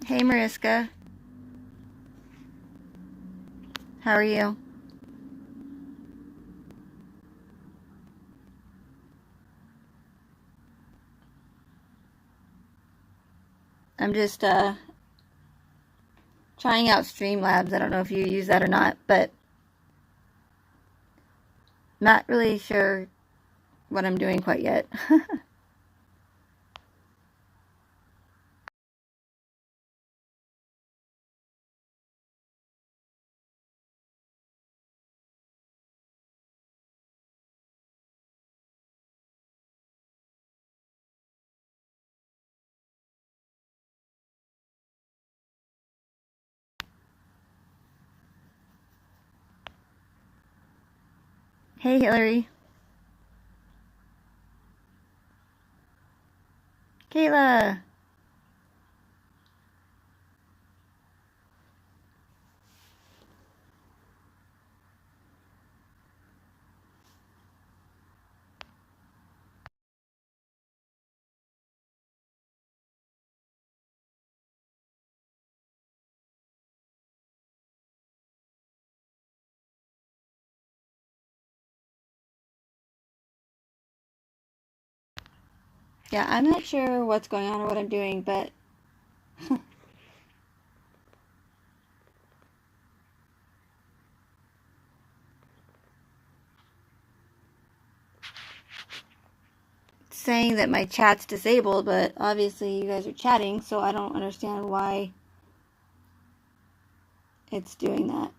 Hey Mariska, how are you? I'm just trying out Streamlabs. I don't know if you use that or not, but not really sure what I'm doing quite yet. Hey Hillary, Kayla. Yeah, I'm not sure what's going on or what I'm doing, but it's saying that my chat's disabled, but obviously you guys are chatting, so I don't understand why it's doing that.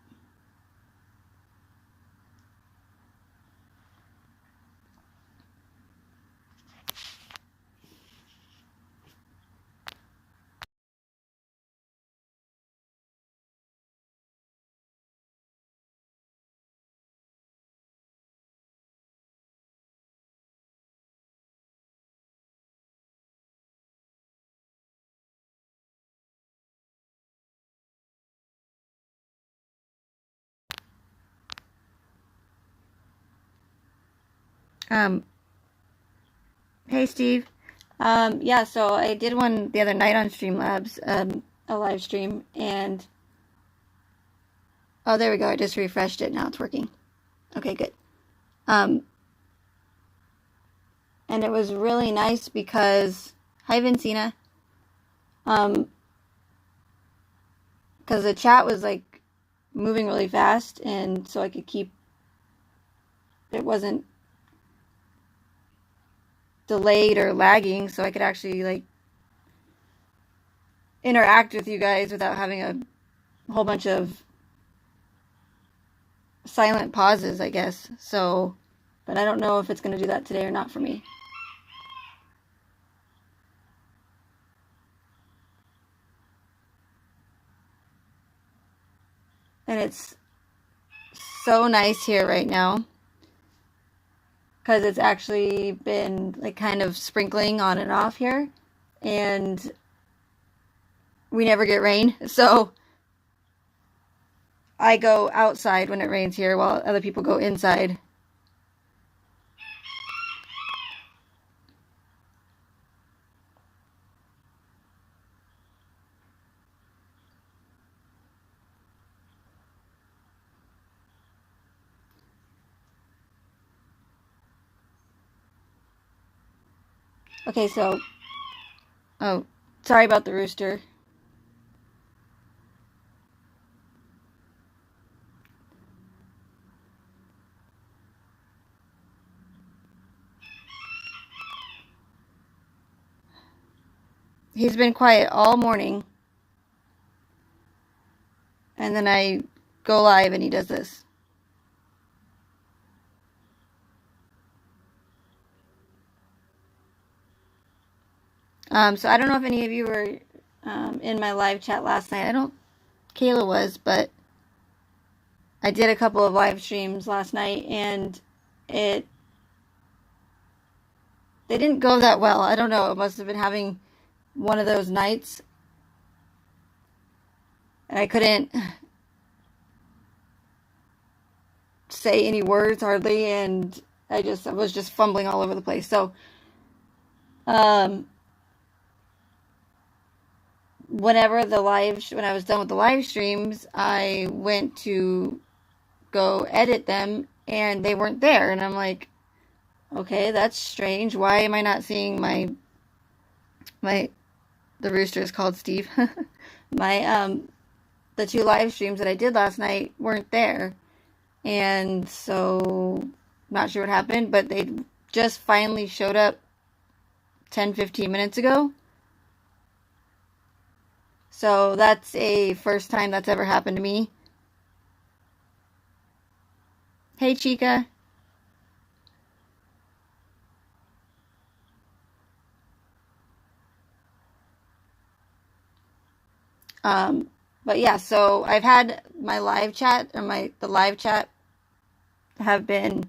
Um, hey Steve. Yeah, so I did one the other night on Streamlabs, a live stream, and oh, there we go. I just refreshed it. Now it's working. Okay, good. Um, and it was really nice because hi Vincina. Um, because the chat was like moving really fast, and so I could keep it wasn't delayed or lagging, so I could actually like interact with you guys without having a whole bunch of silent pauses, I guess. So, but I don't know if it's going to do that today or not for me. And it's so nice here right now because it's actually been like kind of sprinkling on and off here, and we never get rain. So I go outside when it rains here while other people go inside. Okay, so oh, sorry about the rooster. He's been quiet all morning, and then I go live and he does this. So I don't know if any of you were in my live chat last night. I don't. Kayla was, but I did a couple of live streams last night, and it they didn't go that well. I don't know. It must have been having one of those nights, and I couldn't say any words hardly, and I was just fumbling all over the place. So, um, whenever when I was done with the live streams, I went to go edit them and they weren't there. And I'm like, okay, that's strange. Why am I not seeing my the rooster is called Steve. My the two live streams that I did last night weren't there. And so not sure what happened, but they just finally showed up 10-15 minutes ago. So that's a first time that's ever happened to me. Hey, Chica. But yeah, so I've had my live chat or the live chat have been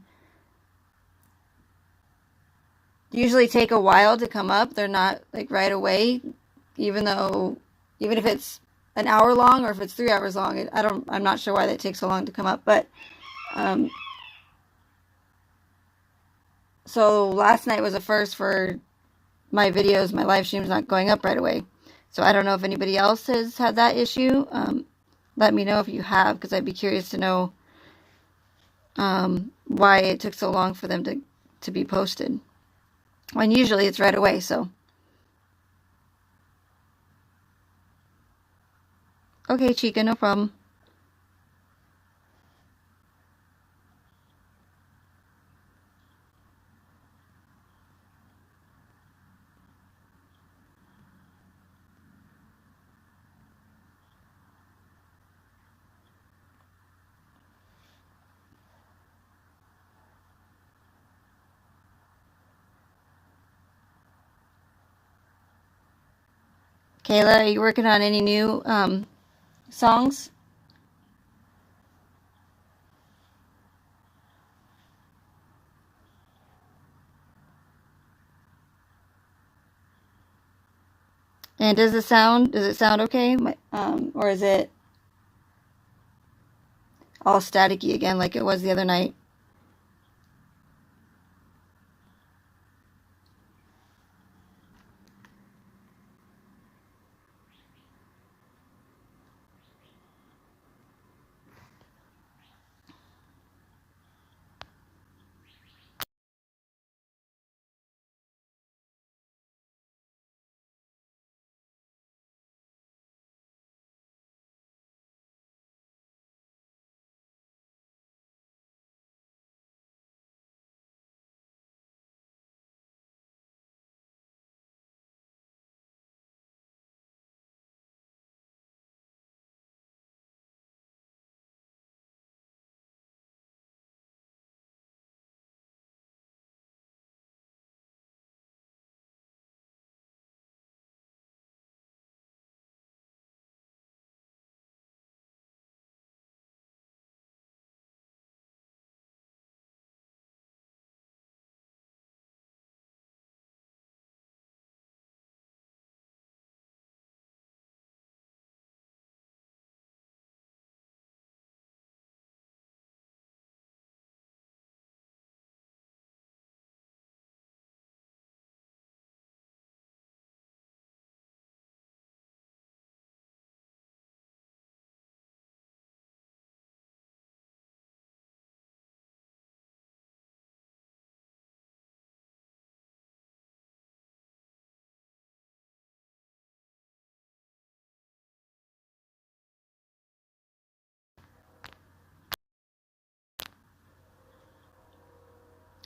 usually take a while to come up. They're not like right away, even if it's an hour long or if it's 3 hours long. I'm not sure why that takes so long to come up, but um, so last night was a first for my videos, my live streams not going up right away. So I don't know if anybody else has had that issue. Let me know if you have, because I'd be curious to know why it took so long for them to be posted. When usually it's right away, so. Okay, Chica, no problem. Kayla, are you working on any new songs? And does it sound okay? Or is it all staticky again like it was the other night?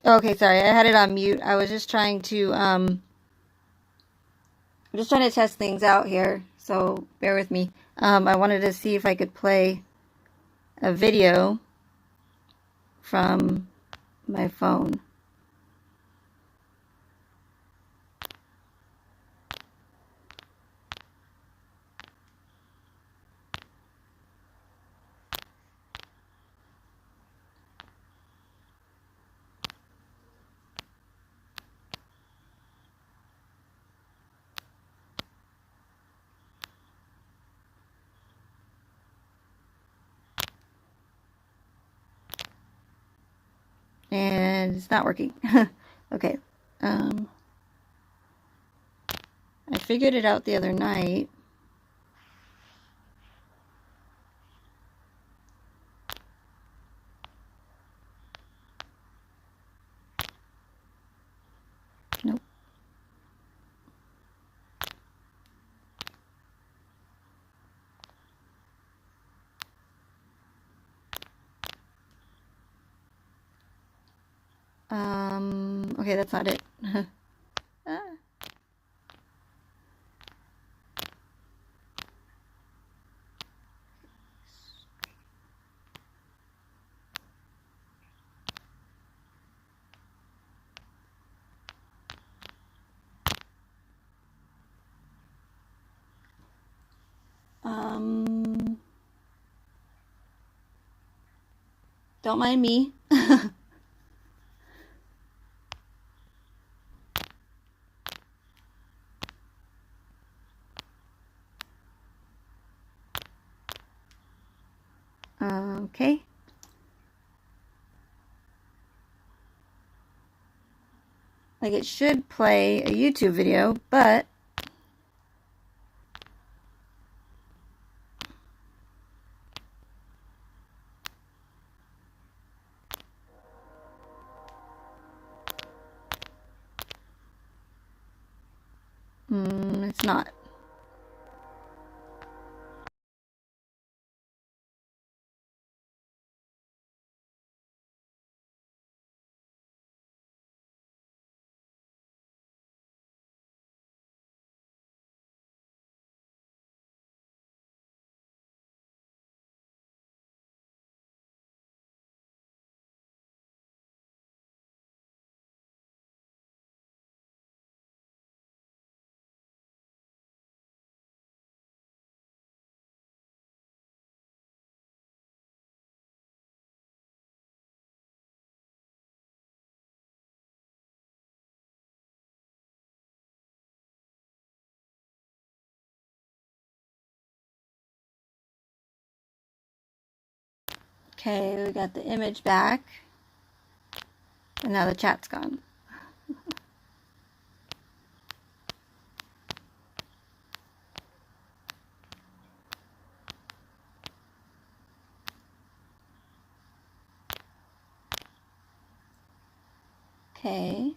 Okay, sorry, I had it on mute. I was just trying to I'm just trying to test things out here, so bear with me. I wanted to see if I could play a video from my phone. And it's not working. Okay. I figured it out the other night. Okay, that's not it. Ah. Don't mind me. Okay. Like it should play a YouTube video, but it's not. Okay, we got the image back. And now the chat's gone. Okay.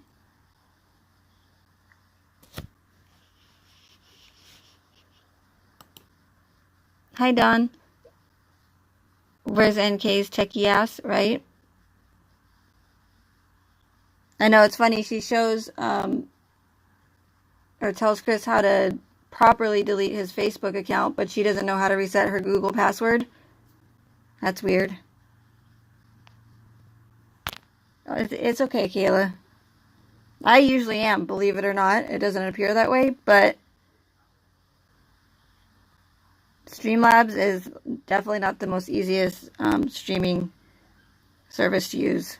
Hi, Don. Where's NK's techie ass, right? I know it's funny. She shows or tells Chris how to properly delete his Facebook account, but she doesn't know how to reset her Google password. That's weird. It's okay, Kayla. I usually am, believe it or not. It doesn't appear that way, but Streamlabs is definitely not the most easiest streaming service to use.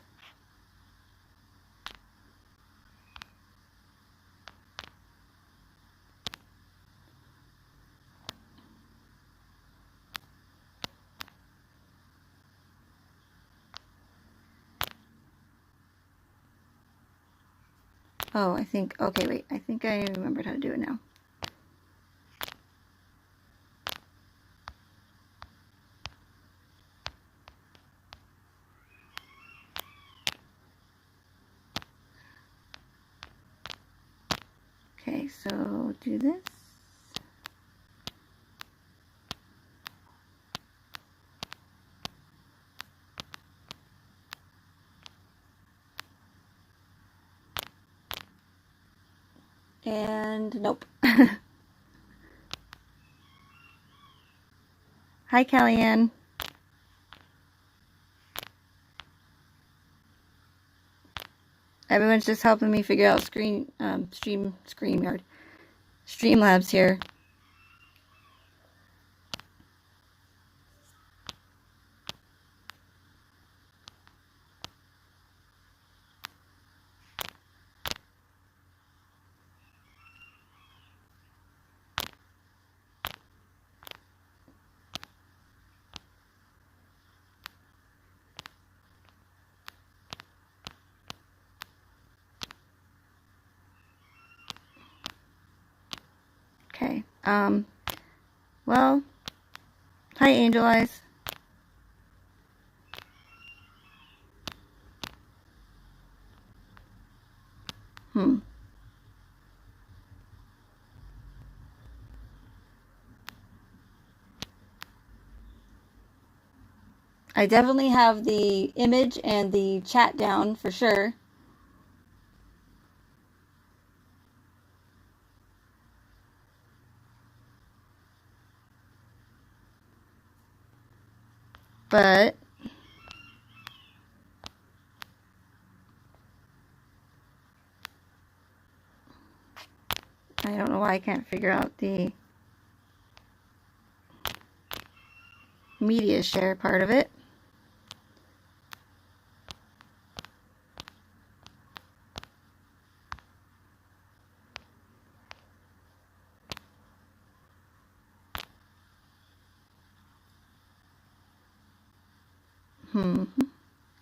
Oh, I think, okay, wait. I think I remembered how to do it now. Okay, so do this. And nope. Hi, Kellyanne. Everyone's just helping me figure out Streamlabs here. Okay. Well, hi, Angel Eyes. I definitely have the image and the chat down for sure. But I don't know why I can't figure out the media share part of it.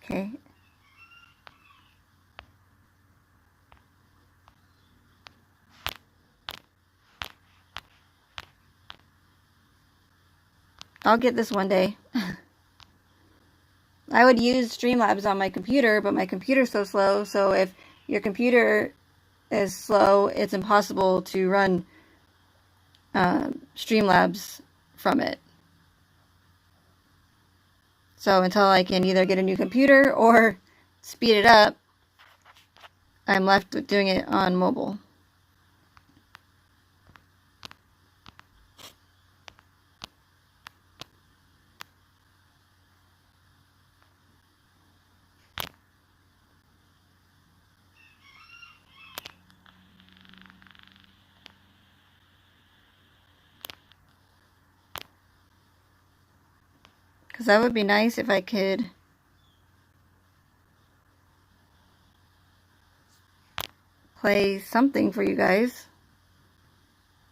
Okay. I'll get this one day. I would use Streamlabs on my computer, but my computer's so slow, so if your computer is slow, it's impossible to run Streamlabs from it. So until I can either get a new computer or speed it up, I'm left with doing it on mobile. Because that would be nice if I could play something for you guys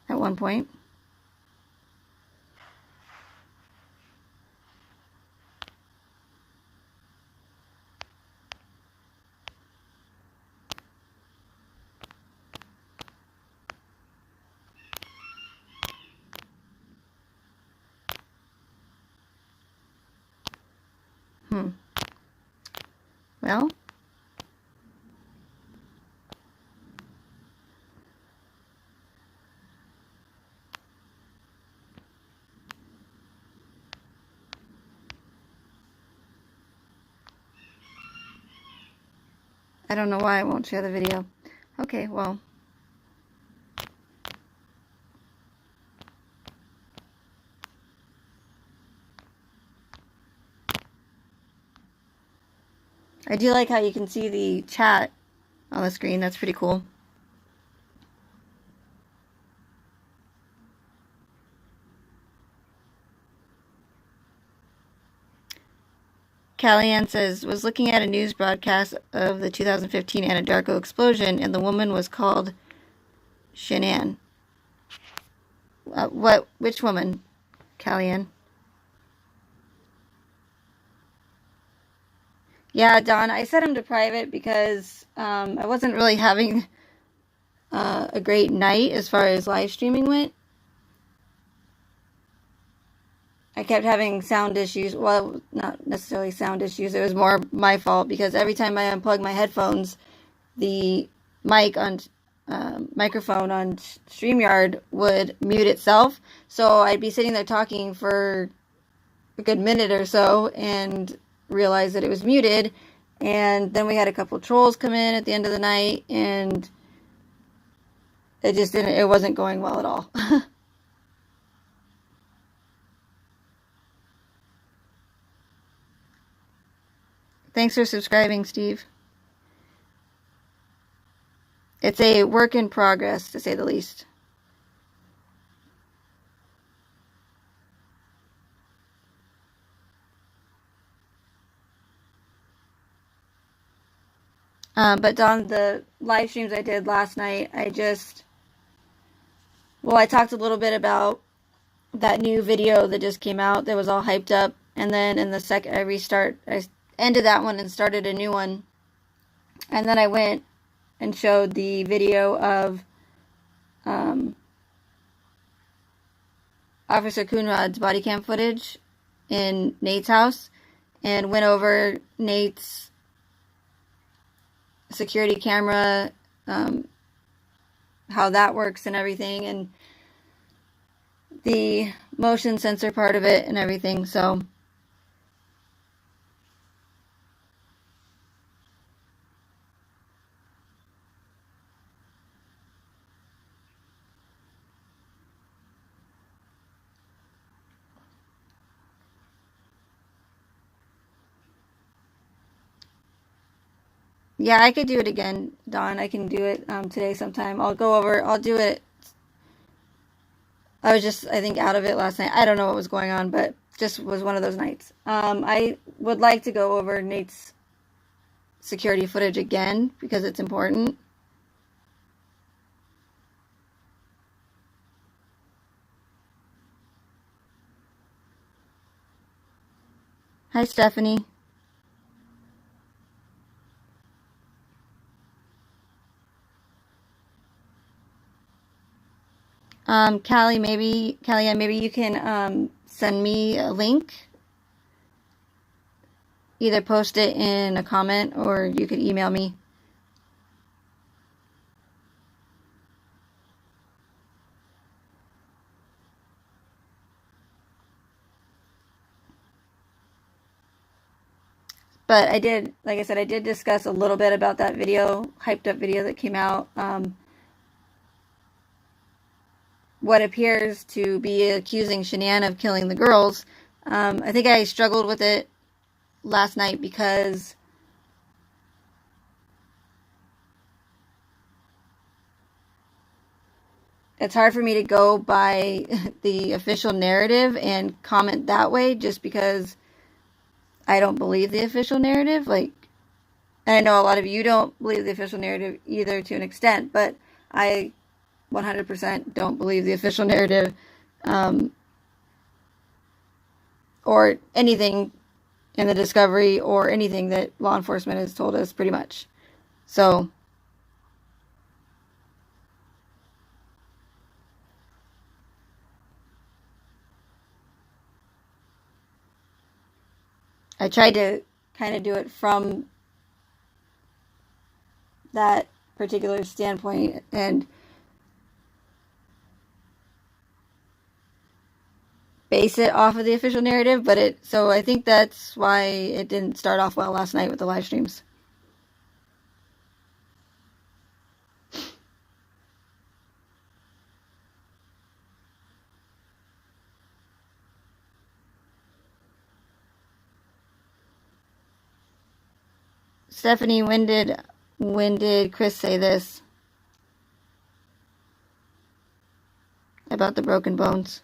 at one point. Well, I don't know why I won't share the video. Okay, well. I do like how you can see the chat on the screen. That's pretty cool. Callie-Ann says, was looking at a news broadcast of the 2015 Anadarko explosion, and the woman was called Shanann. Which woman, Callie-Ann? Yeah, Don, I set him to private because I wasn't really having a great night as far as live streaming went. I kept having sound issues. Well, not necessarily sound issues. It was more my fault because every time I unplugged my headphones, the microphone on StreamYard would mute itself. So I'd be sitting there talking for a good minute or so and realize that it was muted. And then we had a couple trolls come in at the end of the night, and it wasn't going well at all. Thanks for subscribing, Steve. It's a work in progress, to say the least. But Don, the live streams I did last night, I talked a little bit about that new video that just came out that was all hyped up. And then in the second I ended that one and started a new one. And then I went and showed the video of Officer Coonrod's body cam footage in Nate's house and went over Nate's security camera, how that works and everything, and the motion sensor part of it and everything. So Yeah, I could do it again, Dawn. I can do it today sometime. I'll do it. I was just, I think, out of it last night. I don't know what was going on, but just was one of those nights. I would like to go over Nate's security footage again because it's important. Hi, Stephanie. Callie, maybe you can send me a link. Either post it in a comment or you could email me. But I did, like I said, I did discuss a little bit about that video, hyped up video that came out. What appears to be accusing Shanann of killing the girls. I think I struggled with it last night because it's hard for me to go by the official narrative and comment that way just because I don't believe the official narrative. Like, and I know a lot of you don't believe the official narrative either to an extent, but I 100% don't believe the official narrative or anything in the discovery or anything that law enforcement has told us, pretty much. So I tried to kind of do it from that particular standpoint and base it off of the official narrative, but so I think that's why it didn't start off well last night with the live streams. Stephanie, when did Chris say this about the broken bones?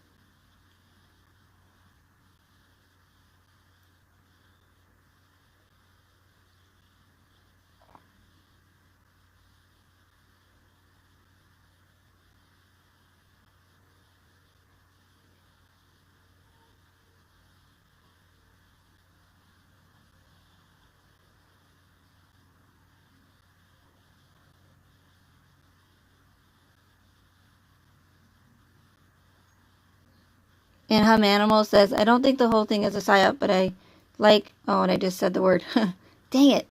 And Hum Animal says, I don't think the whole thing is a psyop, but I like, oh, and I just said the word. Dang it.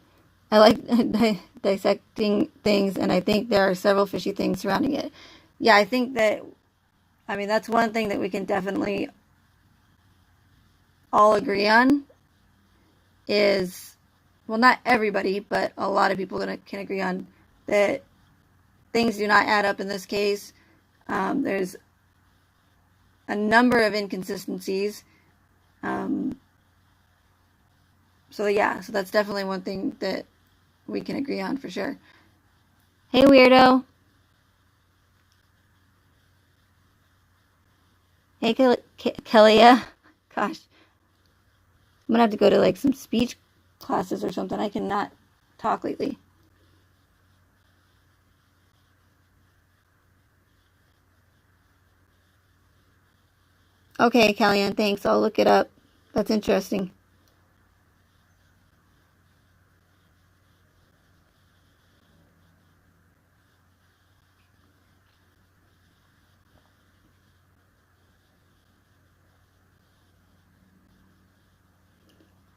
I like dissecting things, and I think there are several fishy things surrounding it. Yeah, I think that, I mean, that's one thing that we can definitely all agree on is, well, not everybody, but a lot of people can agree on that things do not add up in this case. There's a number of inconsistencies. So yeah, so that's definitely one thing that we can agree on for sure. Hey, weirdo. Hey, Kalia. Gosh. I'm gonna have to go to like some speech classes or something. I cannot talk lately. Okay, Kellyanne, thanks. I'll look it up. That's interesting.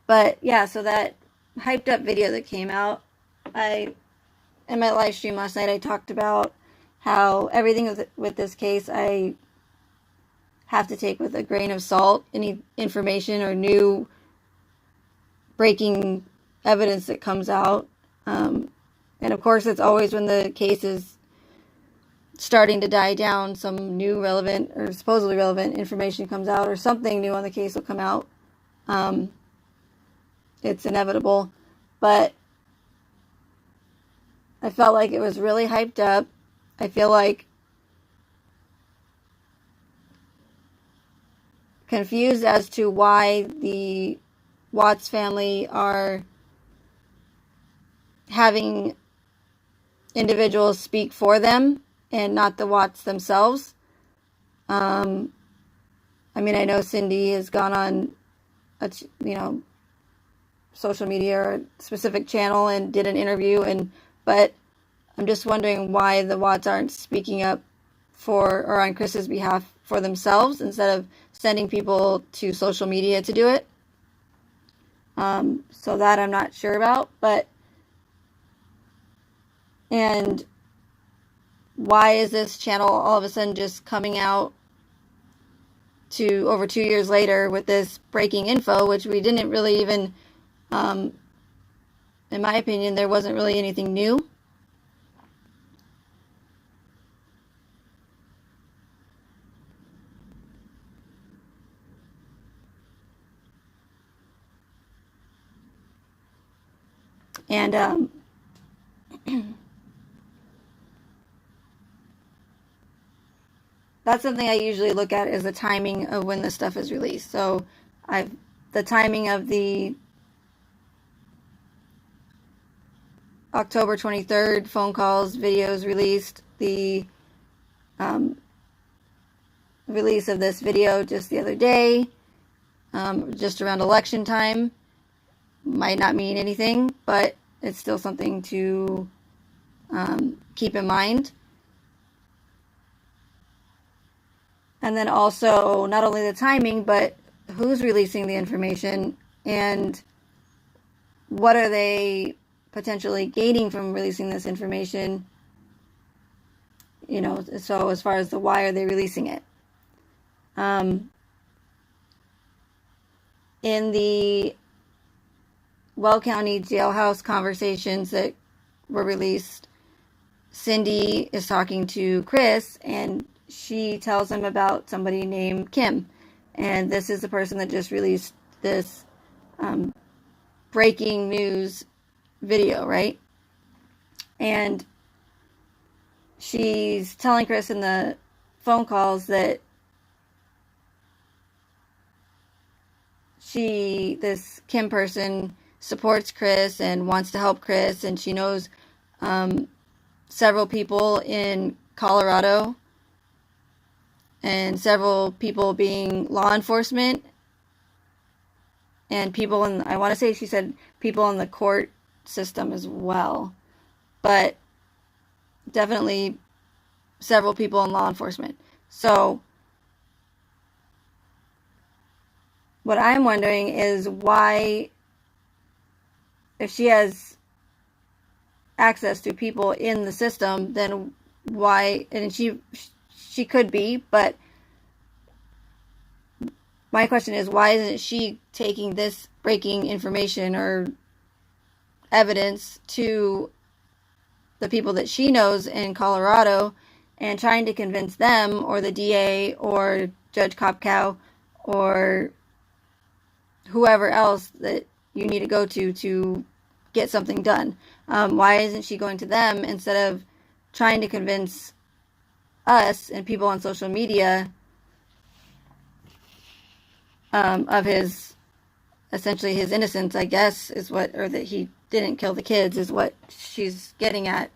But yeah, so that hyped up video that came out, in my live stream last night, I talked about how everything with this case I have to take with a grain of salt. Any information or new breaking evidence that comes out. And of course, it's always when the case is starting to die down, some new relevant or supposedly relevant information comes out, or something new on the case will come out. It's inevitable. But I felt like it was really hyped up. I feel like confused as to why the Watts family are having individuals speak for them and not the Watts themselves. I mean, I know Cindy has gone on a, social media or a specific channel and did an interview, but I'm just wondering why the Watts aren't speaking up for or on Chris's behalf for themselves instead of sending people to social media to do it. So that I'm not sure about, and why is this channel all of a sudden just coming out to over 2 years later with this breaking info, which we didn't really even, in my opinion, there wasn't really anything new. And that's something I usually look at is the timing of when the stuff is released. So the timing of the October 23rd phone calls, videos released, the release of this video just the other day, just around election time, might not mean anything, but it's still something to keep in mind. And then also not only the timing, but who's releasing the information and what are they potentially gaining from releasing this information, so as far as the why are they releasing it. In the Weld County jailhouse conversations that were released, Cindy is talking to Chris and she tells him about somebody named Kim. And this is the person that just released this breaking news video, right? And she's telling Chris in the phone calls that this Kim person supports Chris and wants to help Chris, and she knows several people in Colorado and several people being law enforcement and people in, I want to say she said people in the court system as well, but definitely several people in law enforcement. So what I'm wondering is why, if she has access to people in the system, then why, and she could be, but my question is, why isn't she taking this breaking information or evidence to the people that she knows in Colorado and trying to convince them or the DA or Judge Kopkow or whoever else that you need to go to get something done? Why isn't she going to them instead of trying to convince us and people on social media of his, essentially his innocence, I guess, is what, or that he didn't kill the kids is what she's getting at.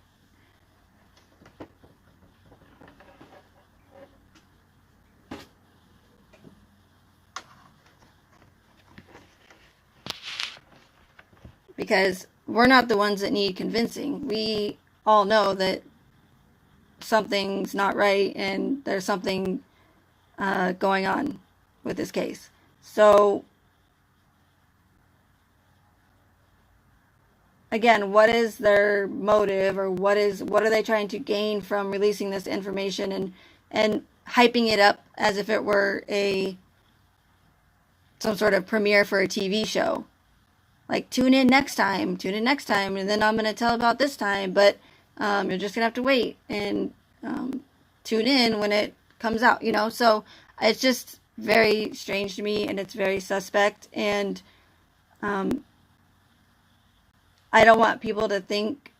Because we're not the ones that need convincing. We all know that something's not right and there's something going on with this case. So again, what is their motive, or what are they trying to gain from releasing this information and hyping it up as if it were some sort of premiere for a TV show? Like, tune in next time, and then I'm going to tell about this time, but you're just going to have to wait and tune in when it comes out, So it's just very strange to me, and it's very suspect, and I don't want people to think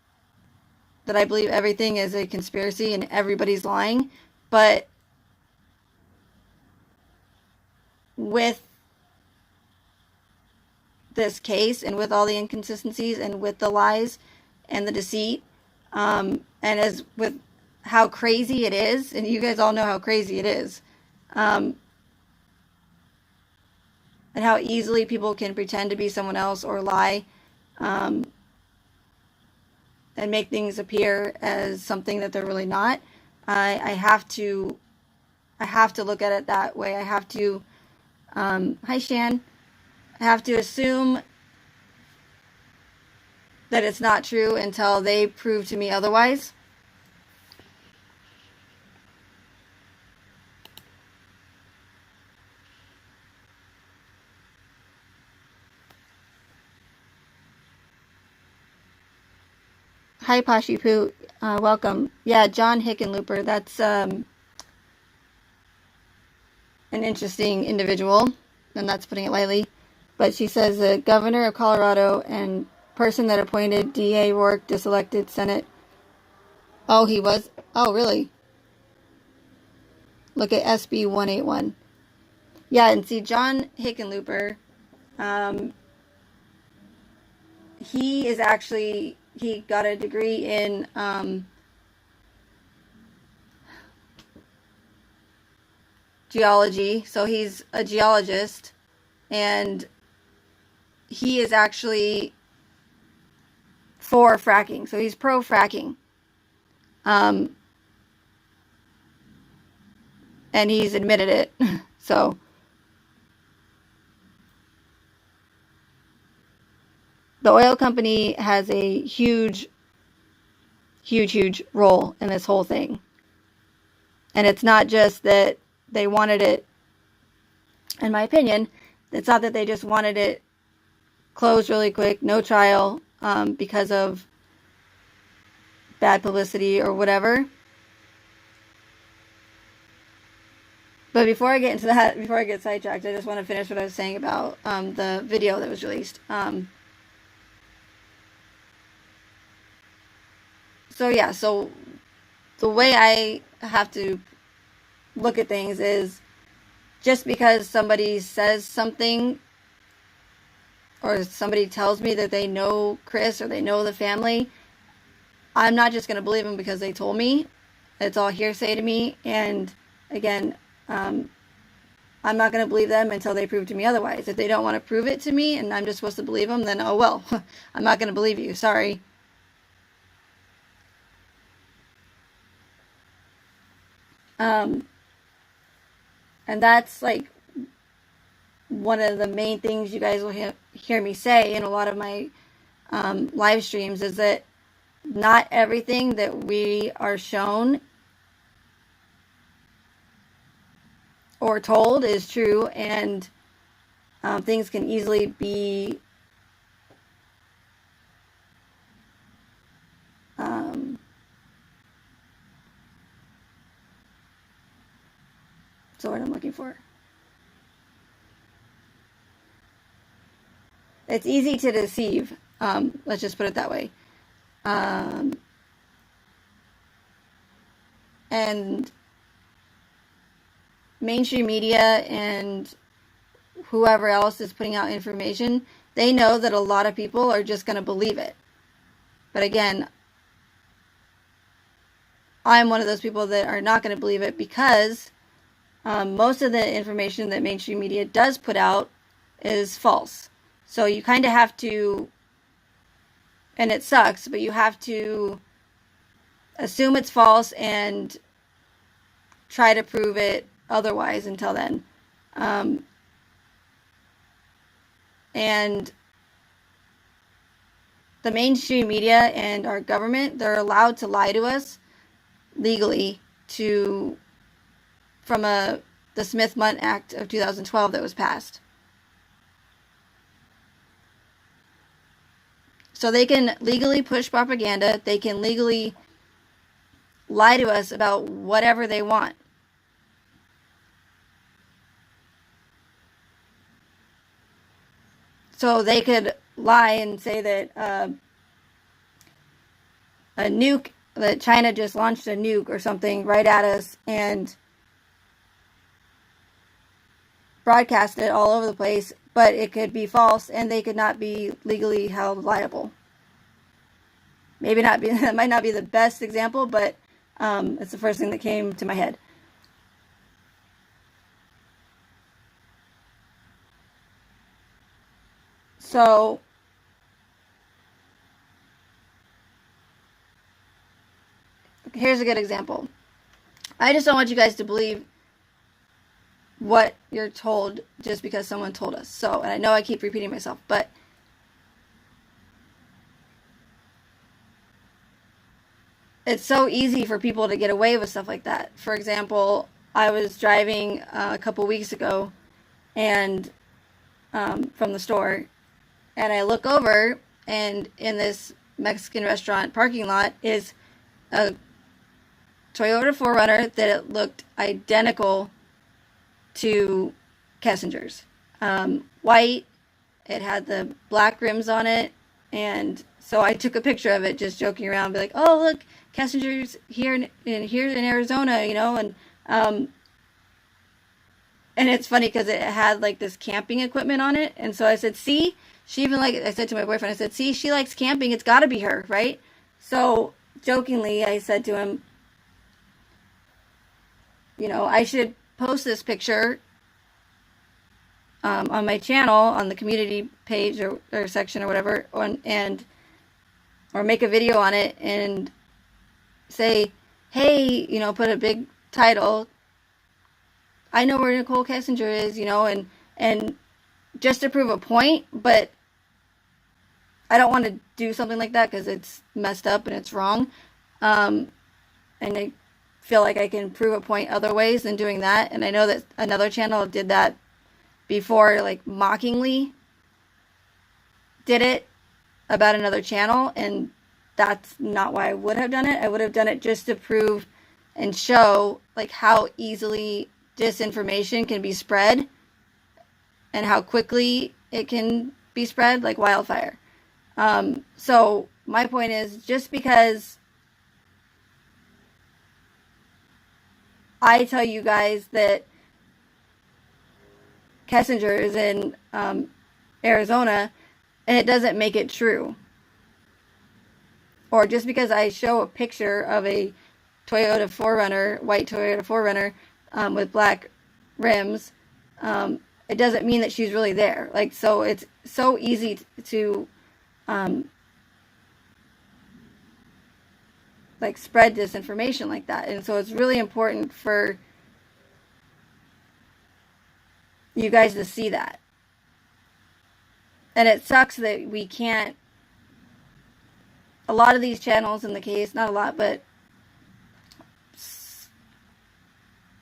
that I believe everything is a conspiracy and everybody's lying. But with this case and with all the inconsistencies and with the lies and the deceit, and as with how crazy it is, and you guys all know how crazy it is, and how easily people can pretend to be someone else or lie, and make things appear as something that they're really not. I have to look at it that way. I have to, hi Shan, I have to assume that it's not true until they prove to me otherwise. Hi Pashi Poo, welcome. Yeah, John Hickenlooper, that's an interesting individual, and that's putting it lightly. But she says the governor of Colorado and person that appointed DA Rourke diselected Senate. Oh, he was? Oh, really? Look at SB 181. Yeah, and see, John Hickenlooper, he is actually, he got a degree in geology, so he's a geologist, and he is actually for fracking, so he's pro fracking. And he's admitted it. So the oil company has a huge role in this whole thing. And it's not just that they wanted it, in my opinion, it's not that they just wanted it closed really quick, no trial, because of bad publicity or whatever. But before I get into that, before I get sidetracked, I just want to finish what I was saying about the video that was released. So yeah, so the way I have to look at things is just because somebody says something or somebody tells me that they know Chris or they know the family, I'm not just going to believe them because they told me. It's all hearsay to me. And again, I'm not going to believe them until they prove to me otherwise. If they don't want to prove it to me and I'm just supposed to believe them, then oh well, I'm not going to believe you. Sorry. And that's like one of the main things you guys will hear me say in a lot of my live streams is that not everything that we are shown or told is true, and things can easily be what's the word I'm looking for? It's easy to deceive. Let's just put it that way. And mainstream media and whoever else is putting out information, they know that a lot of people are just going to believe it. But again, I'm one of those people that are not going to believe it because most of the information that mainstream media does put out is false. So you kind of have to, and it sucks, but you have to assume it's false and try to prove it otherwise until then. And the mainstream media and our government, they're allowed to lie to us legally from the Smith-Mundt Act of 2012 that was passed. So they can legally push propaganda. They can legally lie to us about whatever they want. So they could lie and say that a nuke, that China just launched a nuke or something right at us and broadcast it all over the place, but it could be false and they could not be legally held liable. Maybe not be, that might not be the best example, but it's the first thing that came to my head. So here's a good example. I just don't want you guys to believe what you're told just because someone told us. So, and I know I keep repeating myself, but it's so easy for people to get away with stuff like that. For example, I was driving a couple weeks ago and from the store, and I look over, and in this Mexican restaurant parking lot is a Toyota 4Runner that it looked identical to Kessinger's. White, it had the black rims on it, and so I took a picture of it, just joking around, be like, "Oh, look, Kessinger's here in Arizona," you know, and it's funny because it had like this camping equipment on it, and so I said, "See." She even I said to my boyfriend, I said, "See, she likes camping. It's got to be her, right?" So jokingly, I said to him, you know, I should post this picture on my channel, on the community page or section or whatever, or make a video on it and say, "Hey, you know, put a big title. I know where Nicole Kessinger is, you know, and just to prove a point, but I don't want to do something like that because it's messed up and it's wrong. And I feel like I can prove a point other ways than doing that. And I know that another channel did that before, like mockingly did it about another channel, and that's not why I would have done it. I would have done it just to prove and show like how easily disinformation can be spread and how quickly it can be spread like wildfire. So my point is, just because I tell you guys that Kessinger is in Arizona, and it doesn't make it true. Or just because I show a picture of a Toyota 4Runner, white Toyota 4Runner with black rims, it doesn't mean that she's really there. Like, so it's so easy to like spread disinformation like that. And so it's really important for you guys to see that. And it sucks that we can't, a lot of these channels in the case, not a lot, but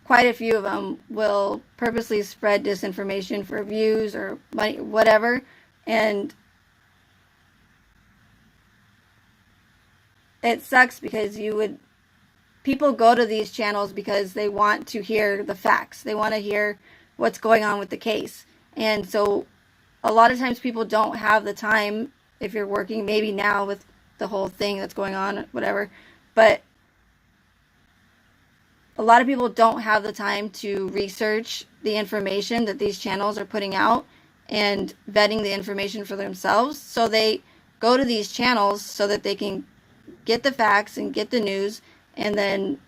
quite a few of them will purposely spread disinformation for views or money, whatever. And it sucks because people go to these channels because they want to hear the facts. They want to hear what's going on with the case. And so a lot of times people don't have the time, if you're working, maybe now with the whole thing that's going on, whatever, but a lot of people don't have the time to research the information that these channels are putting out and vetting the information for themselves. So they go to these channels so that they can get the facts and get the news and then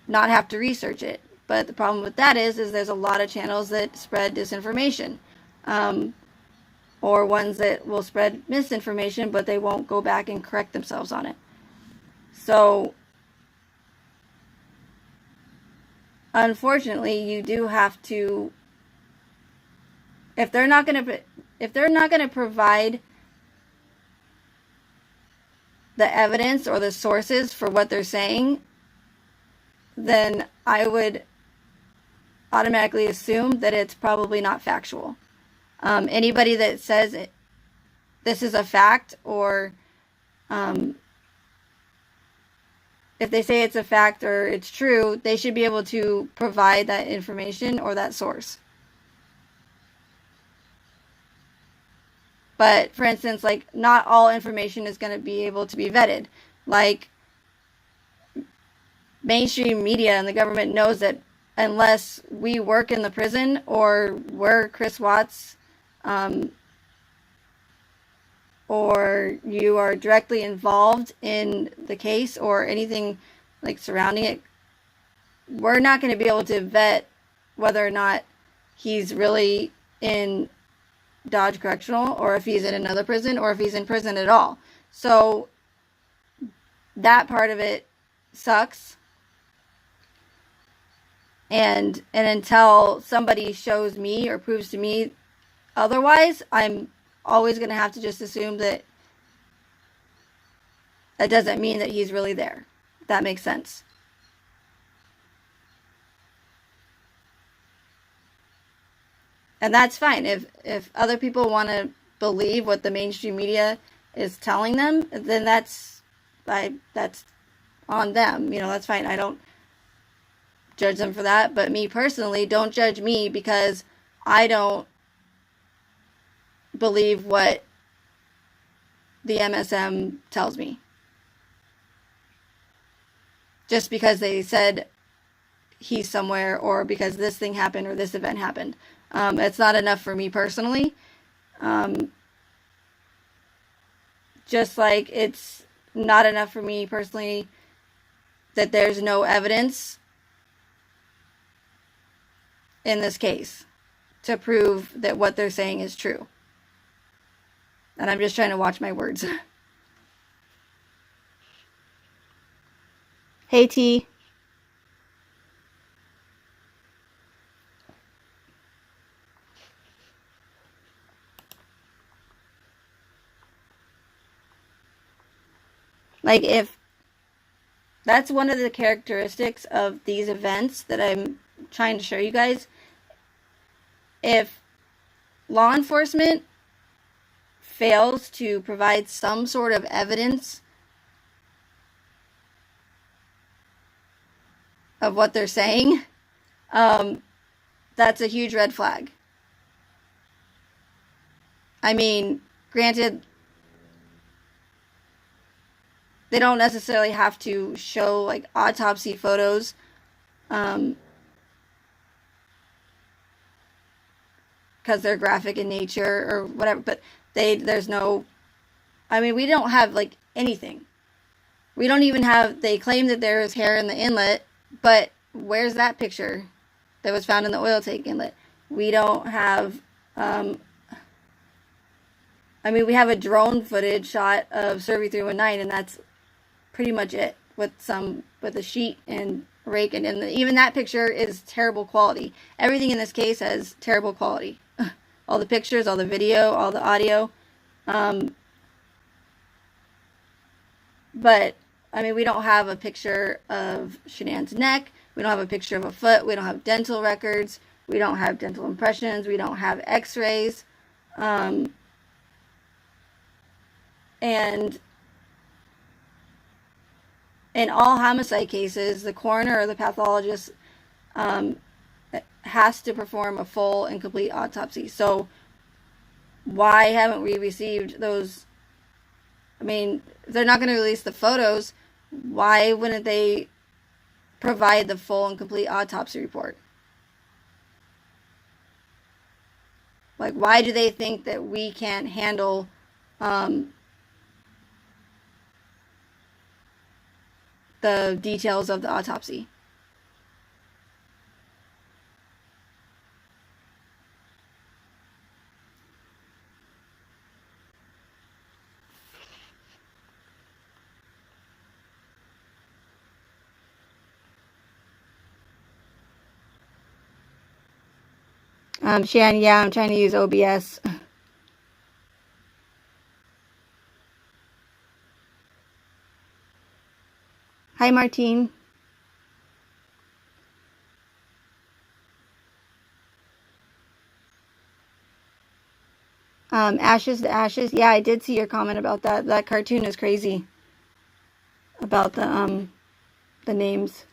not have to research it. But the problem with that is there's a lot of channels that spread disinformation, or ones that will spread misinformation, but they won't go back and correct themselves on it. So unfortunately, you do have to, if they're not going to provide the evidence or the sources for what they're saying, then I would automatically assume that it's probably not factual. Anybody that says this is a fact, or if they say it's a fact or it's true, they should be able to provide that information or that source. But for instance, like, not all information is going to be able to be vetted. Like, mainstream media and the government knows that unless we work in the prison or we're Chris Watts, or you are directly involved in the case or anything like surrounding it, we're not going to be able to vet whether or not he's really in Dodge Correctional, or if he's in another prison, or if he's in prison at all. So that part of it sucks. And until somebody shows me or proves to me otherwise, I'm always going to have to just assume that that doesn't mean that he's really there. If that makes sense. And that's fine. If other people want to believe what the mainstream media is telling them, then that's on them. You know, that's fine. I don't judge them for that. But me personally, don't judge me because I don't believe what the MSM tells me. Just because they said he's somewhere, or because this thing happened or this event happened. It's not enough for me personally. Just like it's not enough for me personally that there's no evidence in this case to prove that what they're saying is true. And I'm just trying to watch my words. Hey, T. Like, if that's one of the characteristics of these events that I'm trying to show you guys. If law enforcement fails to provide some sort of evidence of what they're saying, that's a huge red flag. I mean, granted, they don't necessarily have to show like autopsy photos, because they're graphic in nature or whatever, but there's no, I mean, we don't have like anything. We don't even have, they claim that there is hair in the inlet, but where's that picture that was found in the oil tank inlet? We don't have, I mean, we have a drone footage shot of Survey 319, and that's pretty much it, with a sheet and rake, and even that picture is terrible quality. Everything in this case has terrible quality. All the pictures, all the video, all the audio. But, I mean, we don't have a picture of Shanann's neck. We don't have a picture of a foot. We don't have dental records. We don't have dental impressions. We don't have x-rays. And in all homicide cases, the coroner or the pathologist has to perform a full and complete autopsy. So why haven't we received those? I mean, if they're not going to release the photos, why wouldn't they provide the full and complete autopsy report? Like, why do they think that we can't handle the details of the autopsy? Shan, yeah, I'm trying to use OBS. Hi, Martine. Ashes to Ashes. Yeah, I did see your comment about that. That cartoon is crazy. About the names.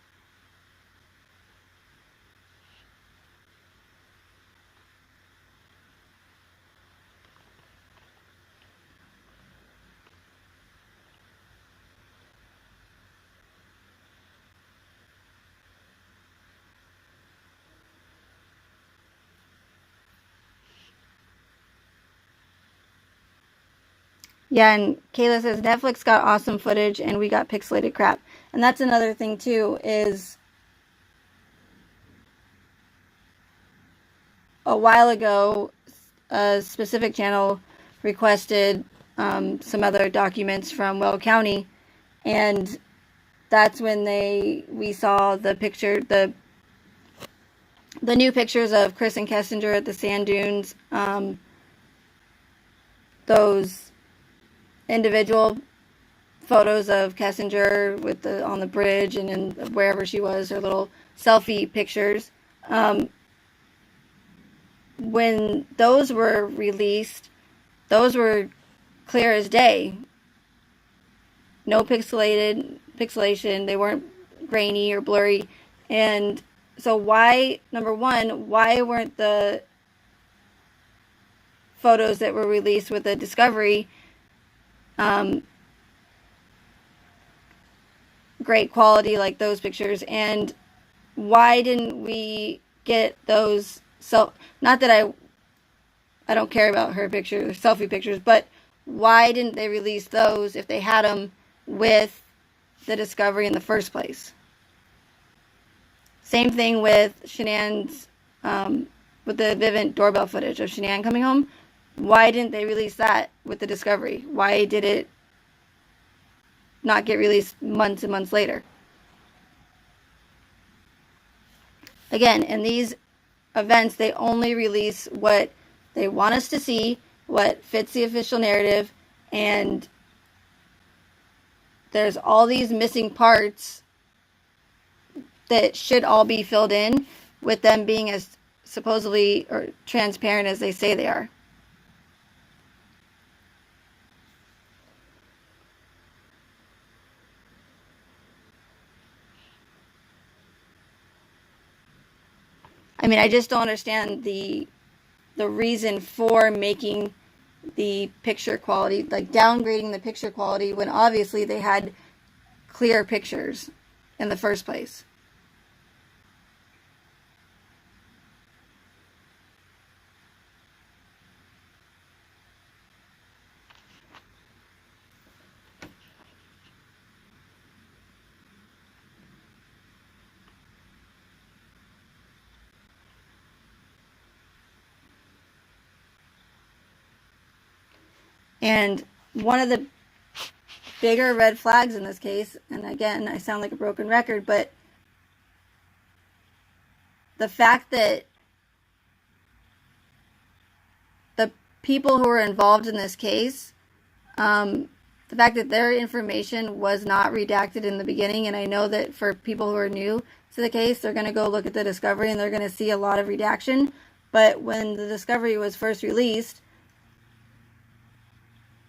Yeah, and Kayla says Netflix got awesome footage and we got pixelated crap. And that's another thing too, is a while ago a specific channel requested some other documents from Weld County, and that's when we saw the picture, the new pictures of Chris and Kessinger at the sand dunes, those individual photos of Kessinger with on the bridge and in wherever she was, her little selfie pictures. When those were released, those were clear as day. No pixelation. They weren't grainy or blurry. And so why, number one, why weren't the photos that were released with the Discovery great quality like those pictures? And why didn't we get those? So not that I don't care about her pictures, selfie pictures, but why didn't they release those if they had them with the Discovery in the first place? Same thing with Shanann's, with the Vivint doorbell footage of Shanann coming home. Why didn't they release that with the Discovery? Why did it not get released months and months later? Again, in these events, they only release what they want us to see, what fits the official narrative, and there's all these missing parts that should all be filled in with them being as supposedly or transparent as they say they are. I mean, I just don't understand the reason for making the picture quality, like downgrading the picture quality when obviously they had clear pictures in the first place. And one of the bigger red flags in this case, and again, I sound like a broken record, but the fact that the people who were involved in this case, the fact that their information was not redacted in the beginning, and I know that for people who are new to the case, they're going to go look at the Discovery and they're going to see a lot of redaction, but when the Discovery was first released,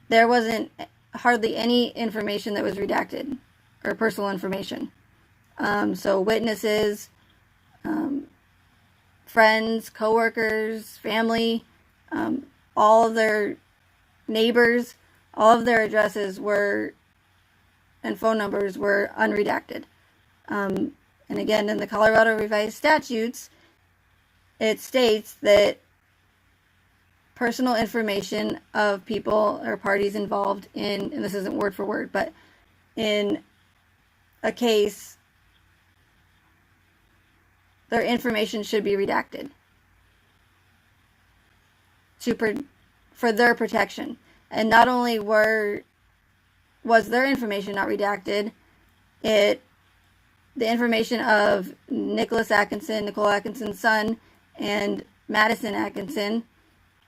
there wasn't hardly any information that was redacted, or personal information. So witnesses, friends, coworkers, family, all of their neighbors, all of their addresses were, and phone numbers were unredacted. And again, in the Colorado Revised Statutes, it states that personal information of people or parties involved in, and this isn't word for word, but in a case, their information should be redacted for their protection. And not only was their information not redacted, the information of Nicholas Atkinson, Nicole Atkinson's son, and Madison Atkinson,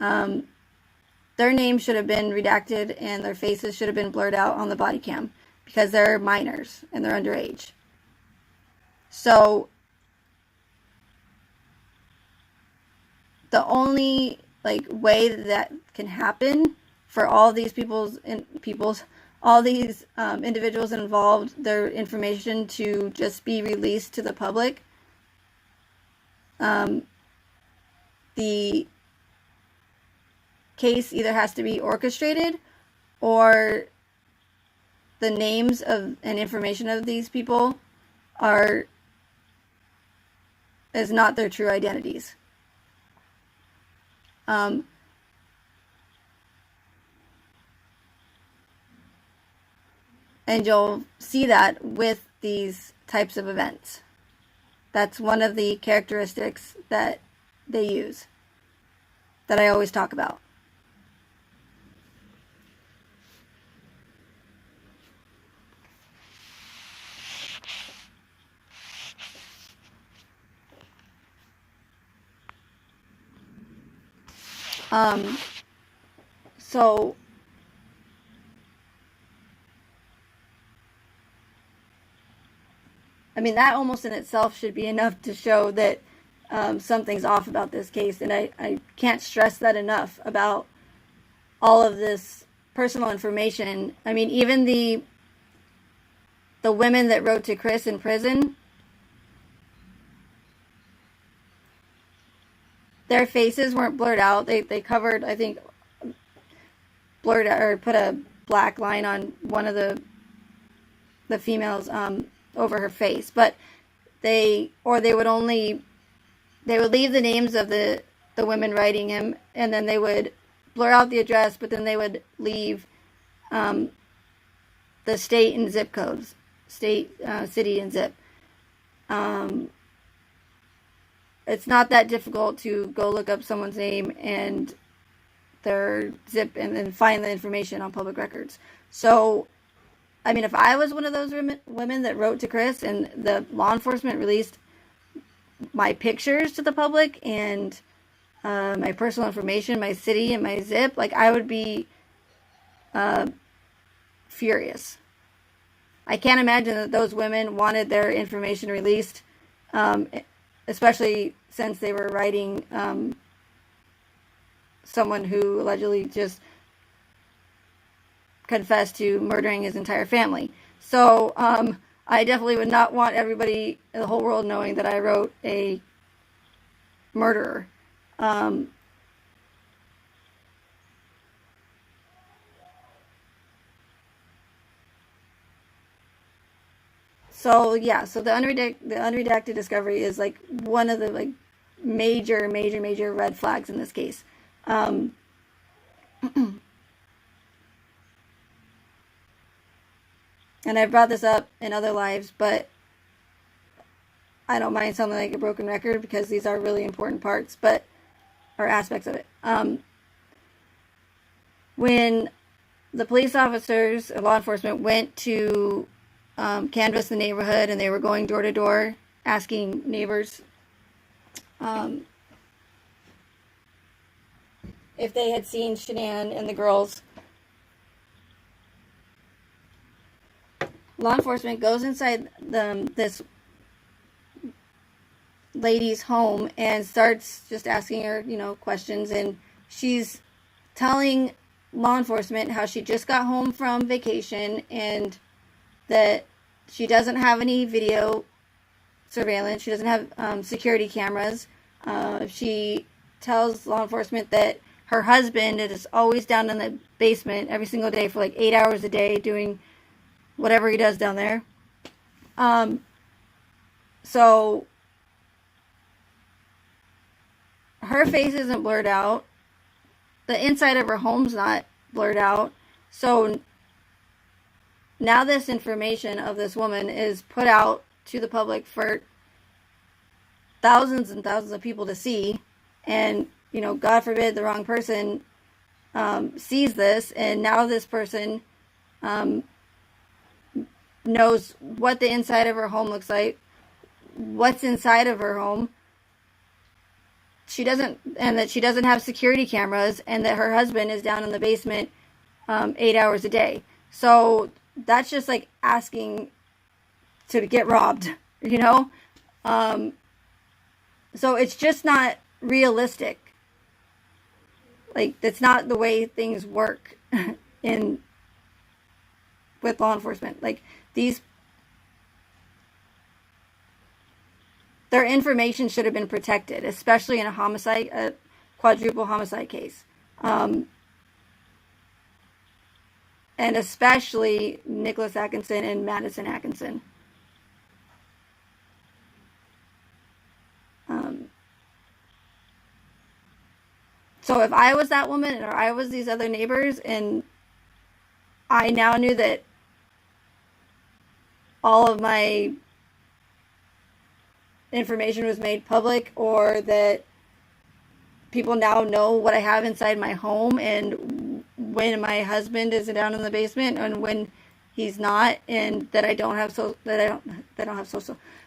their names should have been redacted and their faces should have been blurred out on the body cam because they're minors and they're underage. So the only way that can happen for all these all these individuals involved, their information to just be released to the public, the case either has to be orchestrated or the names of and information of these people is not their true identities. And you'll see that with these types of events. That's one of the characteristics that they use, that I always talk about. So I mean, that almost in itself should be enough to show that something's off about this case. And I can't stress that enough about all of this personal information. I mean, even the women that wrote to Chris in prison, their faces weren't blurred out. They covered, I think, blurred or put a black line on one of the females over her face, but they would leave the names of the women writing him, and then they would blur out the address, but then they would leave the state and zip codes, state, city, and zip. It's not that difficult to go look up someone's name and their zip and then find the information on public records. So, I mean, if I was one of those women that wrote to Chris and the law enforcement released my pictures to the public and my personal information, my city and my zip, like, I would be furious. I can't imagine that those women wanted their information released, especially since they were writing someone who allegedly just confessed to murdering his entire family. So I definitely would not want everybody in the whole world knowing that I wrote a murderer. So yeah, so the unredacted discovery is like one of the like major red flags in this case. And I've brought this up in other lives, but I don't mind sounding like a broken record because these are really important parts, or aspects of it. When the police officers, law enforcement, went to canvass the neighborhood and they were going door to door asking neighbors if they had seen Shanann and the girls, law enforcement goes inside this lady's home and starts just asking her, questions. And she's telling law enforcement how she just got home from vacation and that she doesn't have any video surveillance. She doesn't have security cameras. She tells law enforcement that her husband is always down in the basement every single day for like 8 hours a day doing whatever he does down there. So her face isn't blurred out. The inside of her home's not blurred out. So now this information of this woman is put out to the public for thousands and thousands of people to see. And, God forbid the wrong person sees this. And now this person knows what the inside of her home looks like, what's inside of her home. And that she doesn't have security cameras, and that her husband is down in the basement 8 hours a day. So that's just like asking to get robbed, So it's just not realistic. Like, that's not the way things work with law enforcement. Like, their information should have been protected, especially in a quadruple homicide case. And especially Nicholas Atkinson and Madison Atkinson. So if I was that woman, or I was these other neighbors, and I now knew that all of my information was made public, or that people now know what I have inside my home, and when my husband is down in the basement and when he's not, and that I don't have they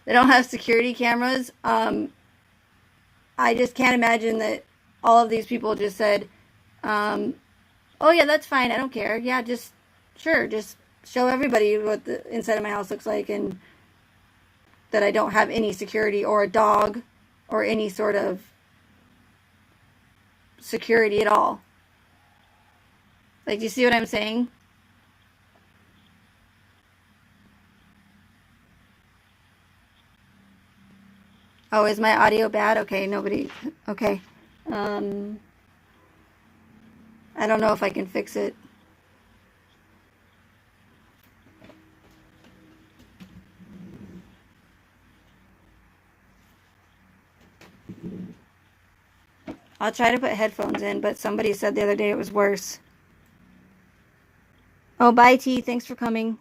don't have security cameras. I just can't imagine that all of these people just said, "Oh yeah, that's fine. I don't care. Yeah, just sure, just show everybody what the inside of my house looks like, and that I don't have any security or a dog or any sort of security at all." Like, do you see what I'm saying? Oh, is my audio bad? Okay, nobody. Okay. Um, I don't know if I can fix it. I'll try to put headphones in, but somebody said the other day it was worse. Oh, bye, T. Thanks for coming.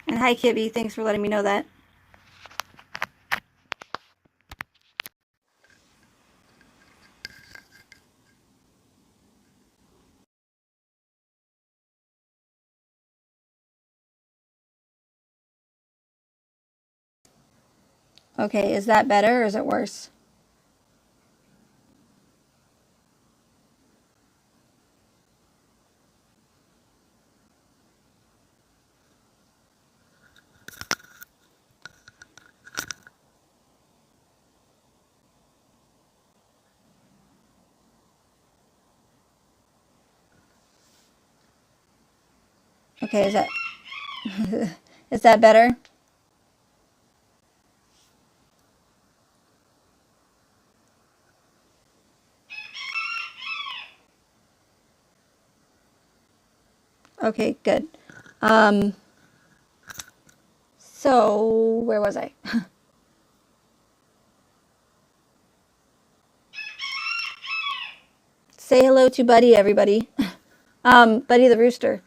And hi, Kibby. Thanks for letting me know that. Okay, is that better or is it worse? Okay, is that better? Okay, good. Um, so where was I? Say hello to Buddy, everybody. Buddy the rooster.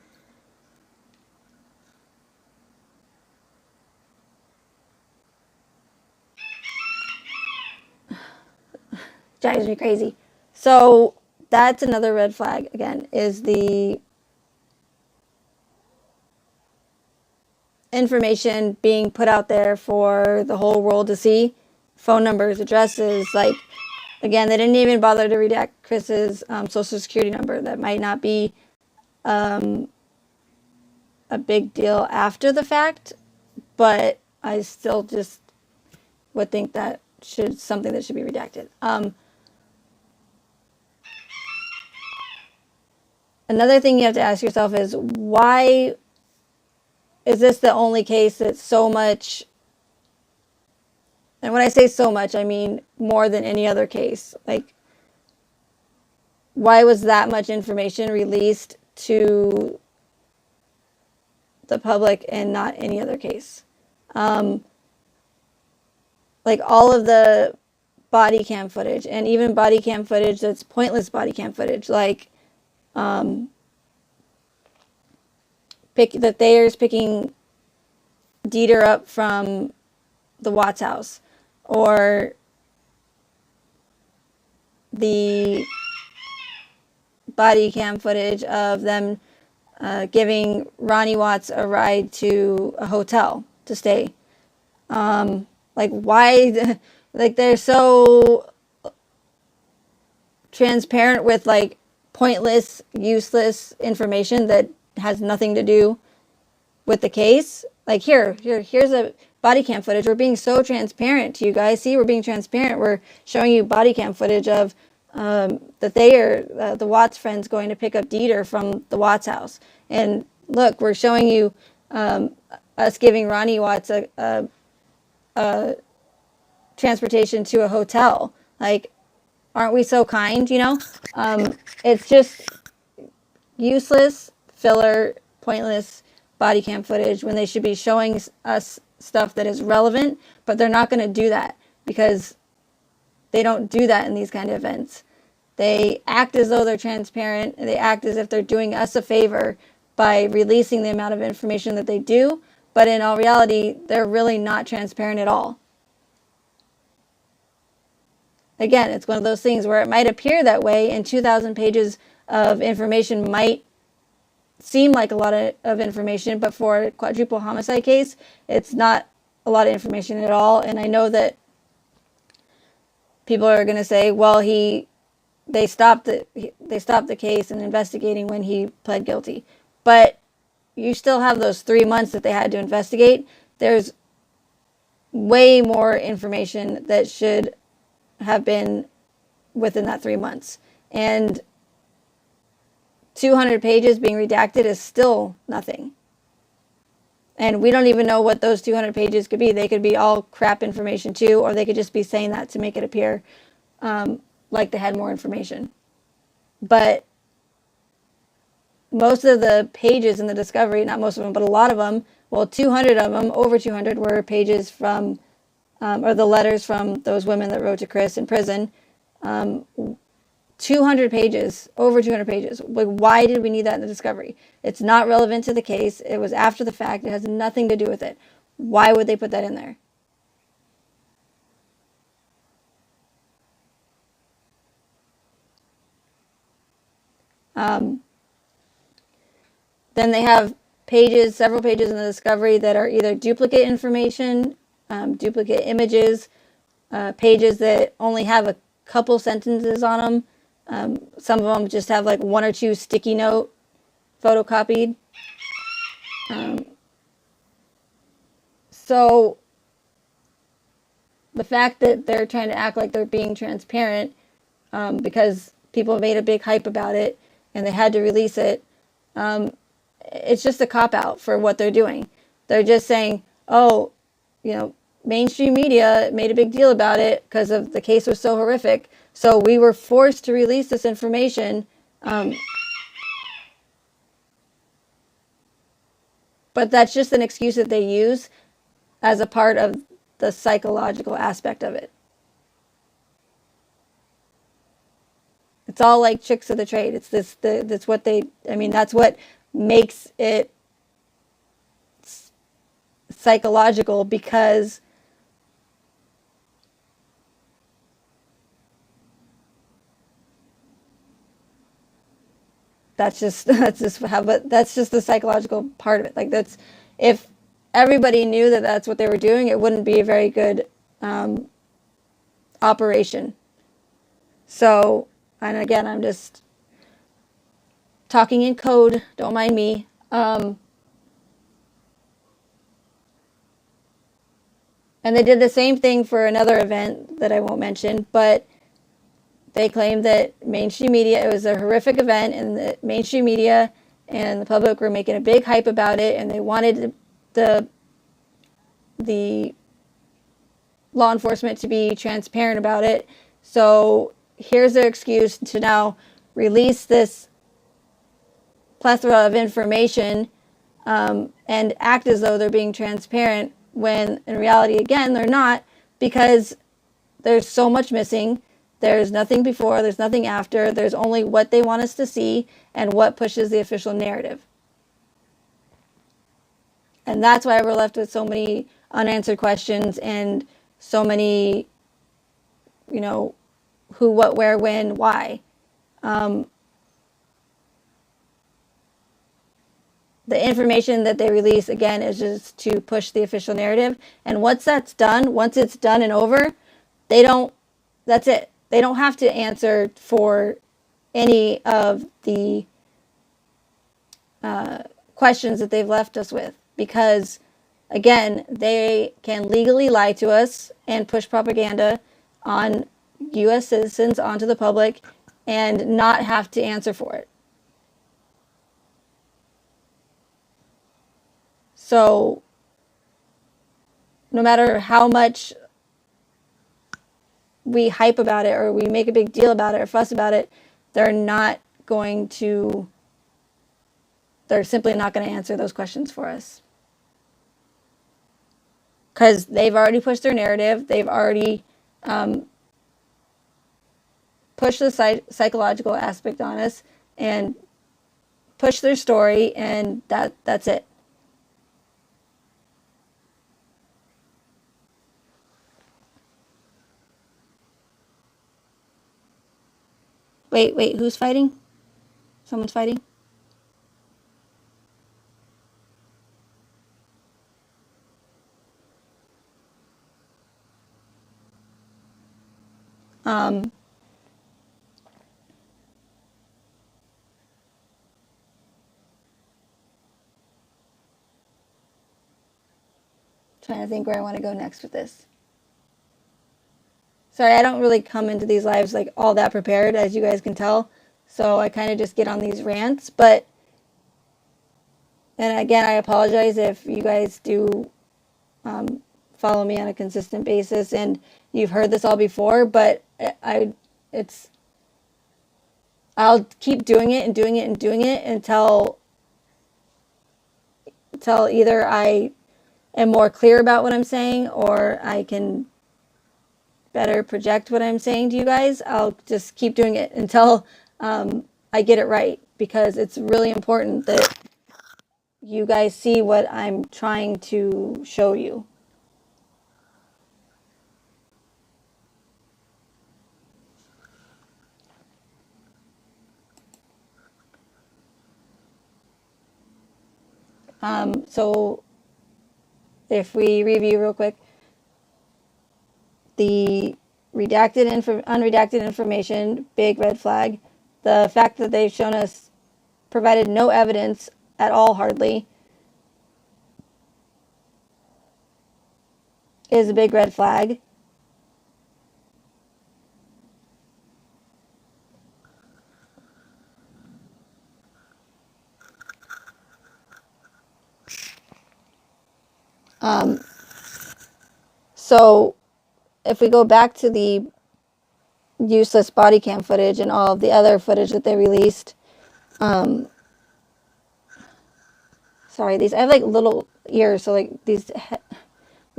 Drives me crazy. So that's another red flag again, is the information being put out there for the whole world to see. Phone numbers, addresses, like, again, they didn't even bother to redact Chris's social security number. That might not be a big deal after the fact, but I still just would think that something that should be redacted. Another thing you have to ask yourself is, why is this the only case that's so much? And when I say so much, I mean more than any other case. Like, why was that much information released to the public and not any other case? Like, all of the body cam footage, and even body cam footage that's pointless body cam footage, like the Thayers picking Dieter up from the Watts house, or the body cam footage of them giving Ronnie Watts a ride to a hotel to stay. Like, why? Like, they're so transparent with, like, pointless, useless information that has nothing to do with the case. Like, here's a body cam footage. We're being so transparent to you guys. See, we're being transparent. We're showing you body cam footage of the Watts friends going to pick up Dieter from the Watts house. And look, we're showing you us giving Ronnie Watts a transportation to a hotel. Like, aren't we so kind, you know? It's just useless, filler, pointless body cam footage when they should be showing us stuff that is relevant, but they're not going to do that because they don't do that in these kind of events. They act as though they're transparent. They act as if they're doing us a favor by releasing the amount of information that they do. But in all reality, they're really not transparent at all. Again, it's one of those things where it might appear that way, and 2,000 pages of information might seem like a lot of information, but for a quadruple homicide case, it's not a lot of information at all. And I know that people are going to say, well, they stopped the case and investigating when he pled guilty. But you still have those 3 months that they had to investigate. There's way more information that should have been within that 3 months. And 200 pages being redacted is still nothing. And we don't even know what those 200 pages could be. They could be all crap information too, or they could just be saying that to make it appear like they had more information. But most of the pages in the discovery, not most of them, but a lot of them, well, 200 of them, over 200 were pages from, or the letters from those women that wrote to Chris in prison. 200 pages, over 200 pages. Like, why did we need that in the discovery? It's not relevant to the case. It was after the fact. It has nothing to do with it. Why would they put that in there? Then they have pages, several pages in the discovery that are either duplicate information, duplicate images, pages that only have a couple sentences on them. Some of them just have like one or two sticky note photocopied. So the fact that they're trying to act like they're being transparent because people made a big hype about it and they had to release it, it's just a cop-out for what they're doing. They're just saying, oh, mainstream media made a big deal about it because of the case was so horrific. So we were forced to release this information. But that's just an excuse that they use as a part of the psychological aspect of it. It's all like tricks of the trade. It's that's what that's what makes it psychological, because that's just the psychological part of it. Like, that's, if everybody knew that that's what they were doing, it wouldn't be a very good operation. So, and again, I'm just talking in code, don't mind me. And they did the same thing for another event that I won't mention, but they claimed that mainstream media, it was a horrific event, and the mainstream media and the public were making a big hype about it, and they wanted the law enforcement to be transparent about it. So here's their excuse to now release this plethora of information and act as though they're being transparent, when in reality, again, they're not, because there's so much missing. There's nothing before, there's nothing after, there's only what they want us to see and what pushes the official narrative. And that's why we're left with so many unanswered questions and so many, who, what, where, when, why. The information that they release, again, is just to push the official narrative. And once that's done, once it's done and over, that's it. They don't have to answer for any of the questions that they've left us with, because, again, they can legally lie to us and push propaganda on U.S. citizens, onto the public, and not have to answer for it. So no matter how much we hype about it, or we make a big deal about it, or fuss about it, they're simply not going to answer those questions for us. Because they've already pushed their narrative. They've already push the psychological aspect on us and push their story, and that's it. Wait, who's fighting? Someone's fighting? Um, Trying to think where I want to go next with this. Sorry, I don't really come into these lives like all that prepared, as you guys can tell. So I kind of just get on these rants. But, and again, I apologize if you guys do follow me on a consistent basis and you've heard this all before, but it's, I'll keep doing it and doing it and doing it until either I am more clear about what I'm saying or I can better project what I'm saying to you guys. I'll just keep doing it until I get it right, because it's really important that you guys see what I'm trying to show you. So if we review real quick, the unredacted information, big red flag. The fact that they've shown us, provided no evidence at all, hardly, is a big red flag. So if we go back to the useless body cam footage and all of the other footage that they released, sorry, these, I have like little ears, so like these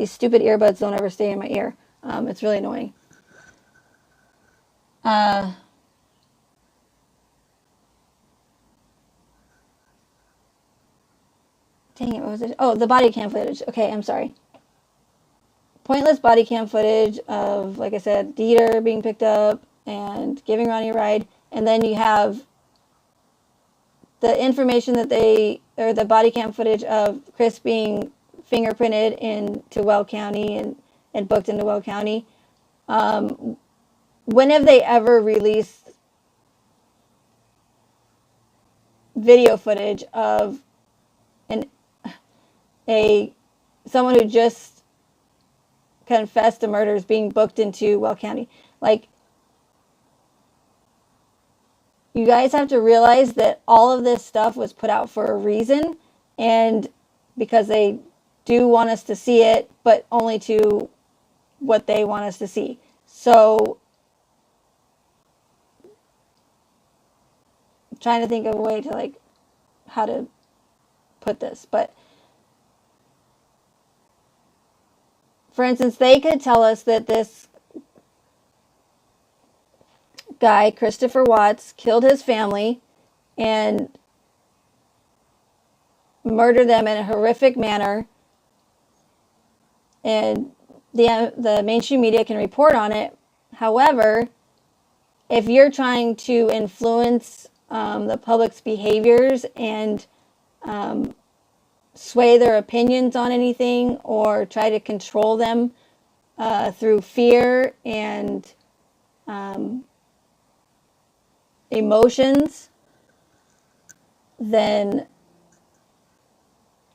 stupid earbuds don't ever stay in my ear. It's really annoying. Dang it, what was it? Oh, the body cam footage. Okay, I'm sorry. Pointless body cam footage of, like I said, Dieter being picked up and giving Ronnie a ride. And then you have the information that or the body cam footage of Chris being fingerprinted into Weld County and booked into Weld County. When have they ever released video footage of someone who just confessed to murders being booked into Weld County? Like, you guys have to realize that all of this stuff was put out for a reason, and because they do want us to see it, but only to what they want us to see. So I'm trying to think of a way to, like, how to put this, but for instance, they could tell us that this guy, Christopher Watts, killed his family and murdered them in a horrific manner, and the mainstream media can report on it. However, if you're trying to influence the public's behaviors and sway their opinions on anything or try to control them through fear and emotions, then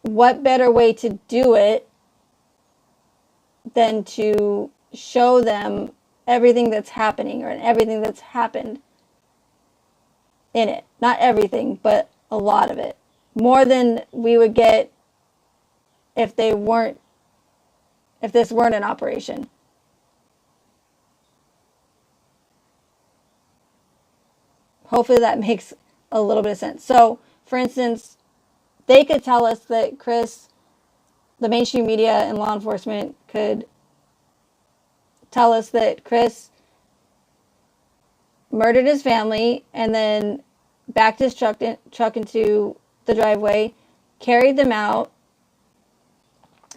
what better way to do it than to show them everything that's happening or everything that's happened in it. Not everything, but a lot of it. More than we would get if this weren't an operation. Hopefully that makes a little bit of sense. So, for instance, they could tell us that Chris, the mainstream media and law enforcement could tell us that Chris murdered his family, and then backed his truck into the driveway, carried them out,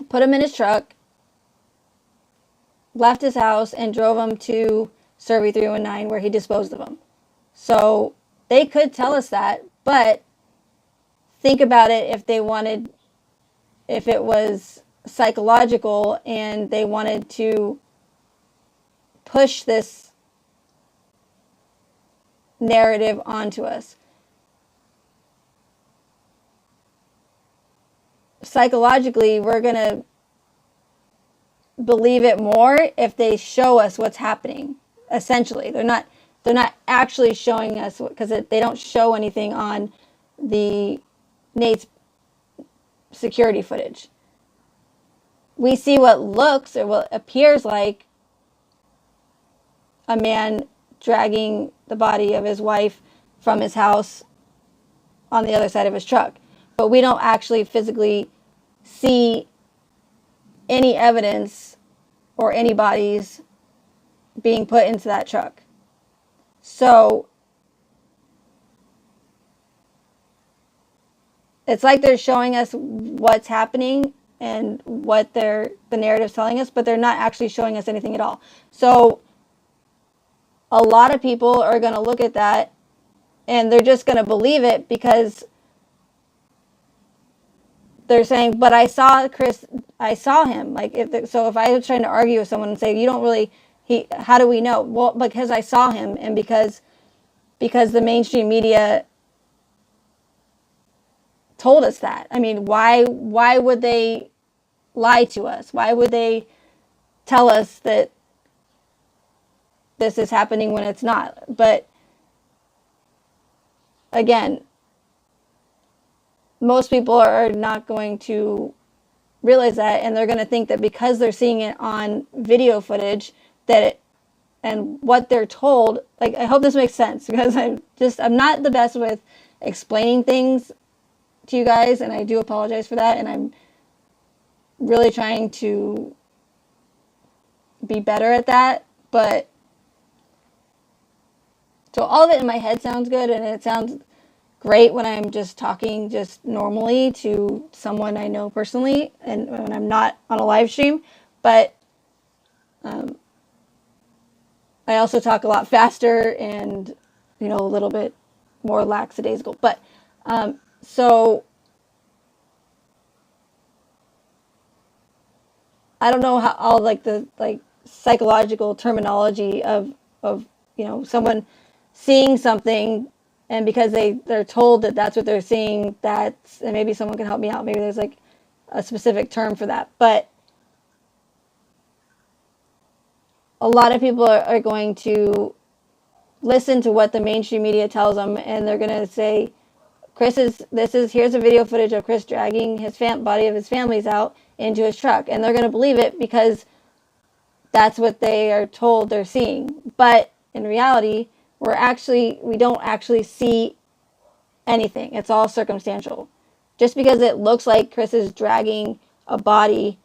put them in his truck, left his house, and drove them to Survey 319 where he disposed of them. So they could tell us that, but think about it if it was psychological and they wanted to push this narrative onto us. Psychologically, we're going to believe it more if they show us what's happening. Essentially, they're not actually showing us, because they don't show anything on the Nate's security footage. We see what looks or what appears like a man dragging the body of his wife from his house on the other side of his truck, but we don't actually physically see any evidence or any bodies being put into that truck. So it's like they're showing us what's happening and what the narrative's telling us, but they're not actually showing us anything at all. So a lot of people are going to look at that and they're just going to believe it because they're saying, but I saw Chris, I saw him. Like, so if I was trying to argue with someone and say, you don't really, how do we know? Well, because I saw him, and because the mainstream media told us that. I mean, why would they lie to us? Why would they tell us that this is happening when it's not? But again, most people are not going to realize that, and they're going to think that because they're seeing it on video footage and what they're told, like, I hope this makes sense, because I'm not the best with explaining things to you guys, and I do apologize for that, and I'm really trying to be better at that. But so all of it in my head sounds good, and it sounds great when I'm just talking just normally to someone I know personally, and when I'm not on a live stream. But I also talk a lot faster and, a little bit more lackadaisical. But so I don't know how all the psychological terminology of someone seeing something, and because they're told that that's what they're seeing, and maybe someone can help me out. Maybe there's a specific term for that. But a lot of people are going to listen to what the mainstream media tells them, and they're going to say, here's a video footage of Chris dragging his body of his family's out into his truck. And they're going to believe it because that's what they are told they're seeing. But in reality, we don't actually see anything. It's all circumstantial. Just because it looks like Chris is dragging a body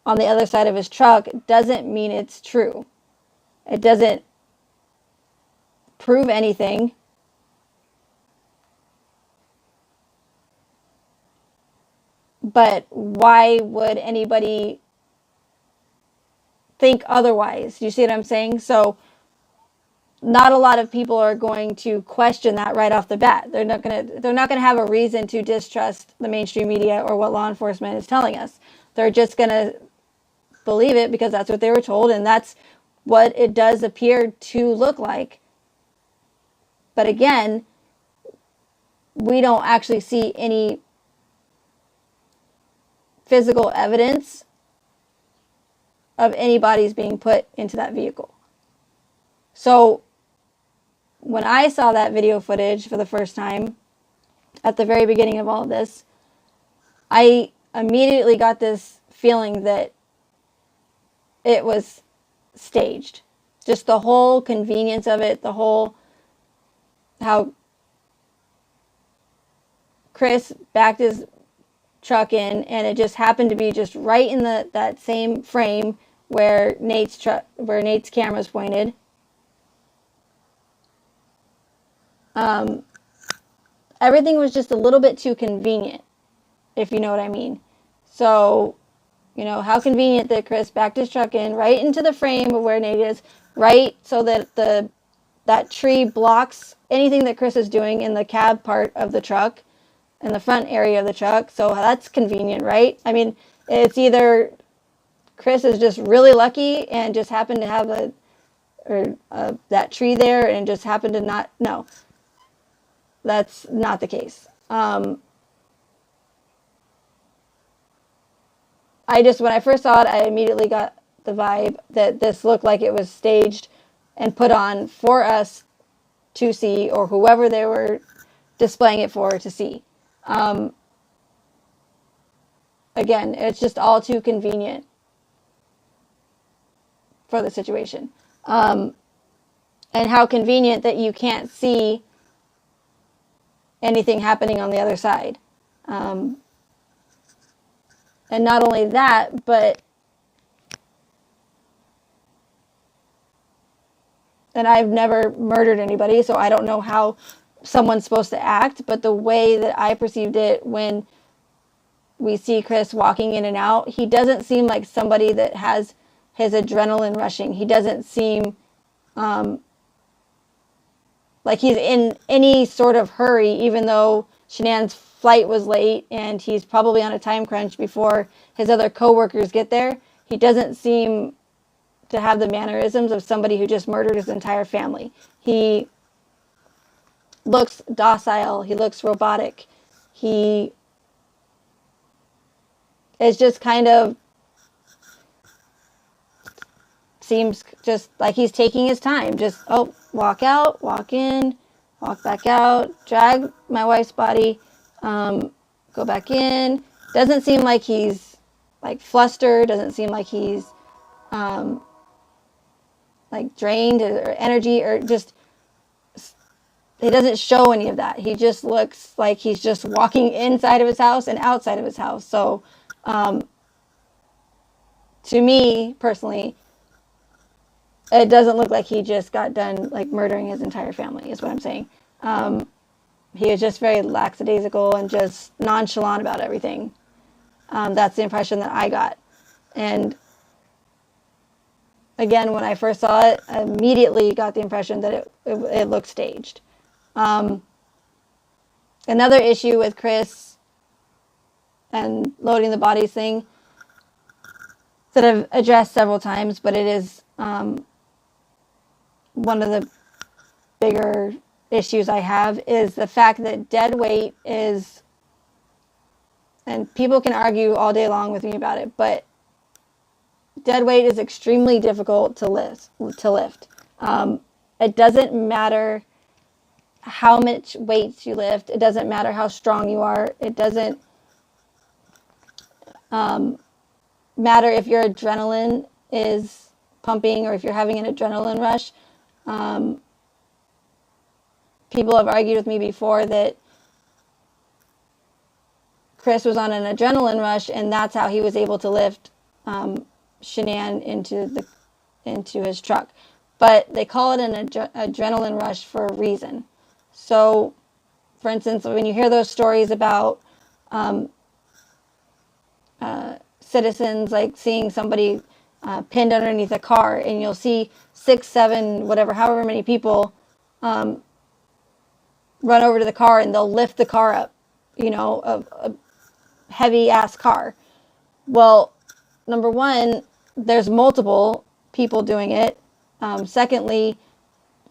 on the other side of his truck doesn't mean it's true. It doesn't prove anything. But why would anybody think otherwise? You see what I'm saying? So not a lot of people are going to question that right off the bat. They're not going to have a reason to distrust the mainstream media or what law enforcement is telling us. They're just going to believe it because that's what they were told, and that's what it does appear to look like. But again, we don't actually see any physical evidence of any bodies being put into that vehicle. So when I saw that video footage for the first time at the very beginning of all of this, I immediately got this feeling that it was staged. Just the whole convenience of it, how Chris backed his truck in, and it just happened to be just right in that same frame where Nate's camera's pointed. Everything was just a little bit too convenient, if you know what I mean. So, how convenient that Chris backed his truck in right into the frame of where Nate is, right so that that tree blocks anything that Chris is doing in the cab part of the truck, in the front area of the truck. So that's convenient, right? I mean, it's either Chris is just really lucky and just happened to have that tree there and just happened to not. No, that's not the case. When I first saw it, I immediately got the vibe that this looked like it was staged and put on for us to see, or whoever they were displaying it for to see. Again, it's just all too convenient for the situation. And how convenient that you can't see anything happening on the other side. And not only that, but, and I've never murdered anybody, so I don't know how someone's supposed to act, but the way that I perceived it when we see Chris walking in and out, he doesn't seem like somebody that has his adrenaline rushing. He doesn't seem like he's in any sort of hurry, even though Shanann's flight was late and he's probably on a time crunch before his other coworkers get there. He doesn't seem to have the mannerisms of somebody who just murdered his entire family. He looks docile. He looks robotic. He is just kind of seems just like he's taking his time. Just, walk out, walk in, walk back out, drag my wife's body, go back in. Doesn't seem like he's like flustered. Doesn't seem like he's like drained or energy, or just, he doesn't show any of that. He just looks like he's just walking inside of his house and outside of his house. So to me personally, it doesn't look like he just got done like murdering his entire family, is what I'm saying. He is just very lackadaisical and just nonchalant about everything. That's the impression that I got. And again, when I first saw it, I immediately got the impression that it looked staged. Another issue with Chris and loading the bodies thing that I've addressed several times, but it is one of the bigger issues I have, is the fact that dead weight is, and people can argue all day long with me about it, but dead weight is extremely difficult to lift. It doesn't matter how much weight you lift. It doesn't matter how strong you are. It doesn't matter if your adrenaline is pumping or if you're having an adrenaline rush. People have argued with me before that Chris was on an adrenaline rush and that's how he was able to lift Shanann into his truck. But they call it an adrenaline rush for a reason. So, for instance, when you hear those stories about citizens like seeing somebody pinned underneath a car, and you'll see 6, 7, whatever, however many people run over to the car and they'll lift the car up, a heavy ass car. Well, number one, there's multiple people doing it. Secondly,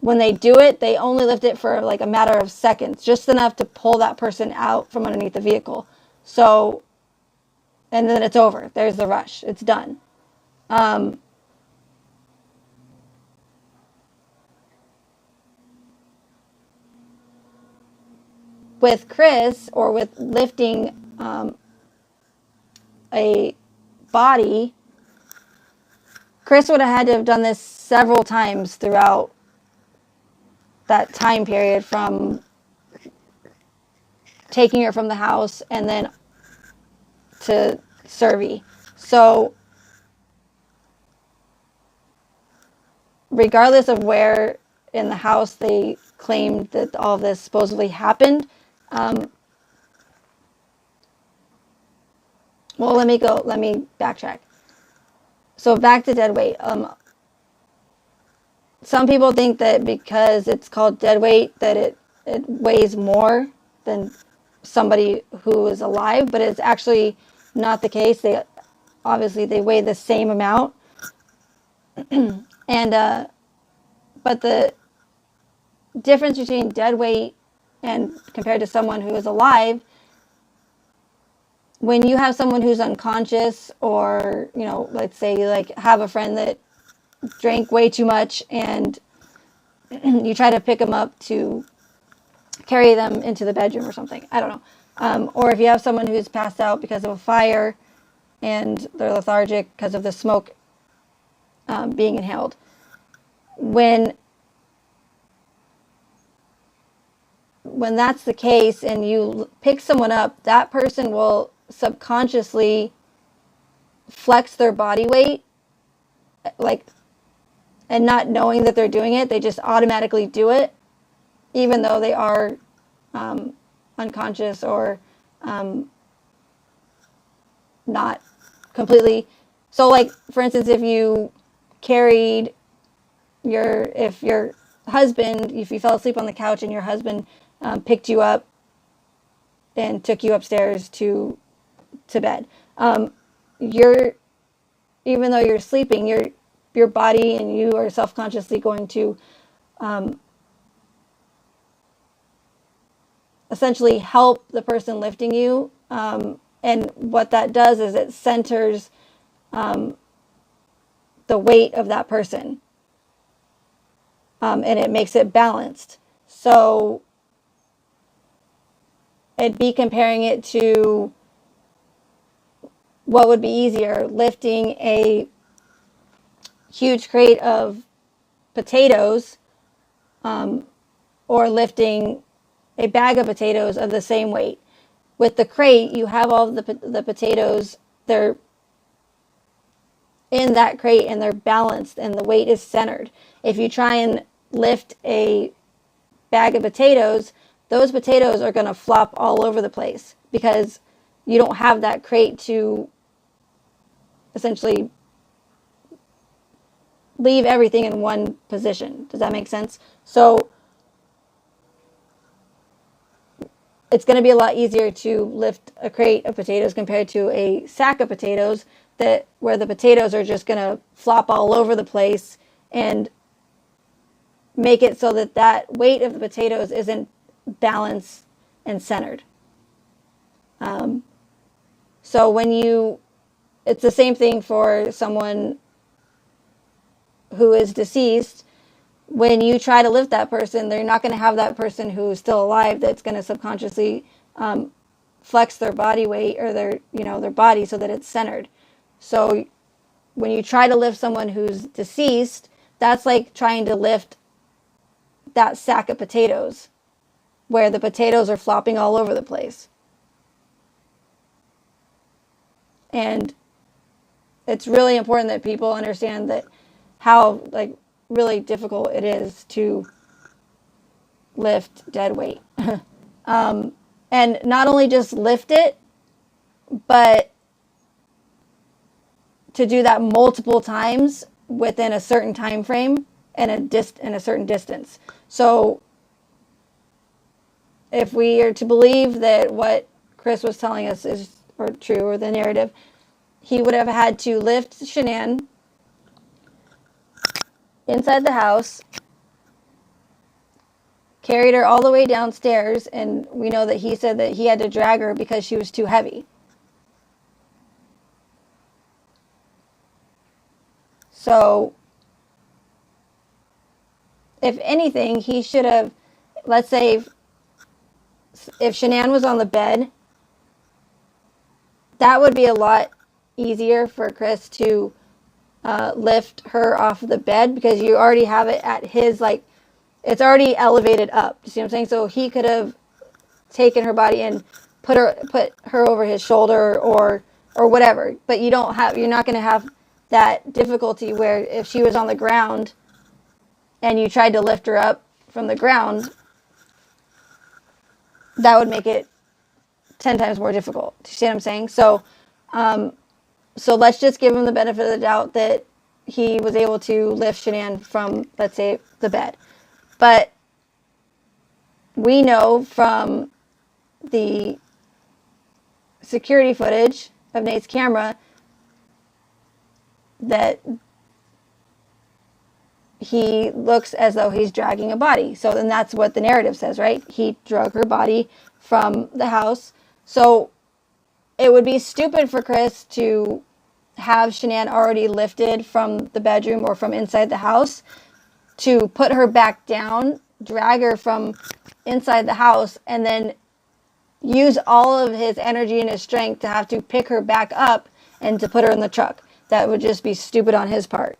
when they do it, they only lift it for like a matter of seconds, just enough to pull that person out from underneath the vehicle. So, and then it's over. There's the rush. It's done. With Chris, or with lifting a body, Chris would have had to have done this several times throughout that time period, from taking her from the house and then to Cervi. So regardless of where in the house, they claimed that all this supposedly happened. Well, let me backtrack. So back to dead weight. Some people think that because it's called dead weight that it weighs more than somebody who is alive, but it's actually not the case. They obviously they weigh the same amount, and but the difference between dead weight and compared to someone who is alive, when you have someone who's unconscious, or let's say you like have a friend that drank way too much and you try to pick them up to carry them into the bedroom or something, I don't know, or if you have someone who's passed out because of a fire and they're lethargic because of the smoke being inhaled, when that's the case and you pick someone up, that person will subconsciously flex their body weight, like, and not knowing that they're doing it, they just automatically do it, even though they are unconscious or not completely. So, like, for instance, if you carried if your husband, if you fell asleep on the couch and your husband picked you up and took you upstairs to bed, you're, even though you're sleeping, your body and you are self-consciously going to essentially help the person lifting you, and what that does is it centers the weight of that person, and it makes it balanced. So it'd be comparing it to what would be easier, lifting a huge crate of potatoes, or lifting a bag of potatoes of the same weight. With the crate, you have all the potatoes, they're in that crate and they're balanced and the weight is centered. If you try and lift a bag of potatoes, those potatoes are going to flop all over the place because you don't have that crate to essentially leave everything in one position. Does that make sense? So it's going to be a lot easier to lift a crate of potatoes compared to a sack of potatoes, that where the potatoes are just going to flop all over the place and make it so that that weight of the potatoes isn't balanced and centered. So it's the same thing for someone who is deceased. When you try to lift that person, they're not going to have that person who is still alive that's going to subconsciously flex their body weight or their body so that it's centered. So when you try to lift someone who's deceased, that's like trying to lift that sack of potatoes where the potatoes are flopping all over the place. And it's really important that people understand that how really difficult it is to lift dead weight. And not only just lift it, but to do that multiple times within a certain time frame and a certain distance. So if we are to believe that what Chris was telling us is true, or the narrative, he would have had to lift Shanann inside the house, carried her all the way downstairs, and we know that he said that he had to drag her because she was too heavy. So, if anything, he should have, let's say, if Shanann was on the bed, that would be a lot easier for Chris to lift her off the bed, because you already have it at his, it's already elevated up. You see what I'm saying? So he could have taken her body and put her over his shoulder or whatever. But you're not going to have that difficulty where if she was on the ground and you tried to lift her up from the ground, that would make it 10 times more difficult. Do you see what I'm saying? So let's just give him the benefit of the doubt that he was able to lift Shanann from, let's say, the bed. But we know from the security footage of Nate's camera that he looks as though he's dragging a body. So then that's what the narrative says, right? He drug her body from the house. So it would be stupid for Chris to have Shanann already lifted from the bedroom or from inside the house to put her back down, drag her from inside the house, and then use all of his energy and his strength to have to pick her back up and to put her in the truck. That would just be stupid on his part.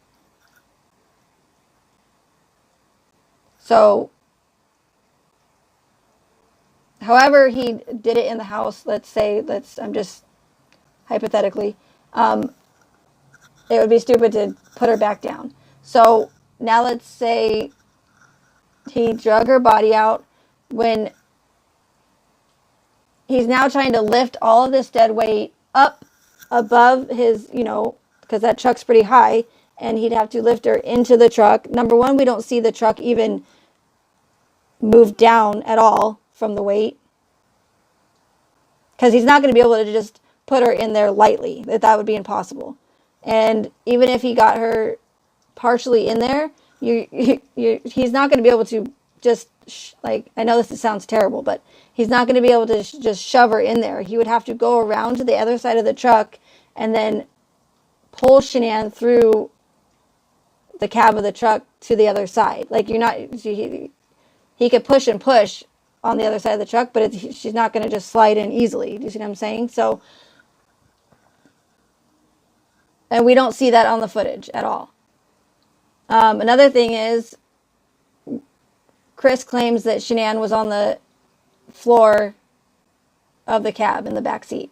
So, however he did it in the house, I'm just hypothetically, it would be stupid to put her back down. So now let's say he drug her body out when he's now trying to lift all of this dead weight up above his, because that truck's pretty high, and he'd have to lift her into the truck. Number one, we don't see the truck even move down at all from the weight, because he's not going to be able to just put her in there lightly. That would be impossible. And even if he got her partially in there, he's not going to be able to just, I know this sounds terrible, but he's not going to be able to just shove her in there. He would have to go around to the other side of the truck and then pull Shanann through the cab of the truck to the other side. He could push and push on the other side of the truck, but she's not going to just slide in easily. Do you see what I'm saying? So, and we don't see that on the footage at all. Another thing is, Chris claims that Shanann was on the floor of the cab in the back seat.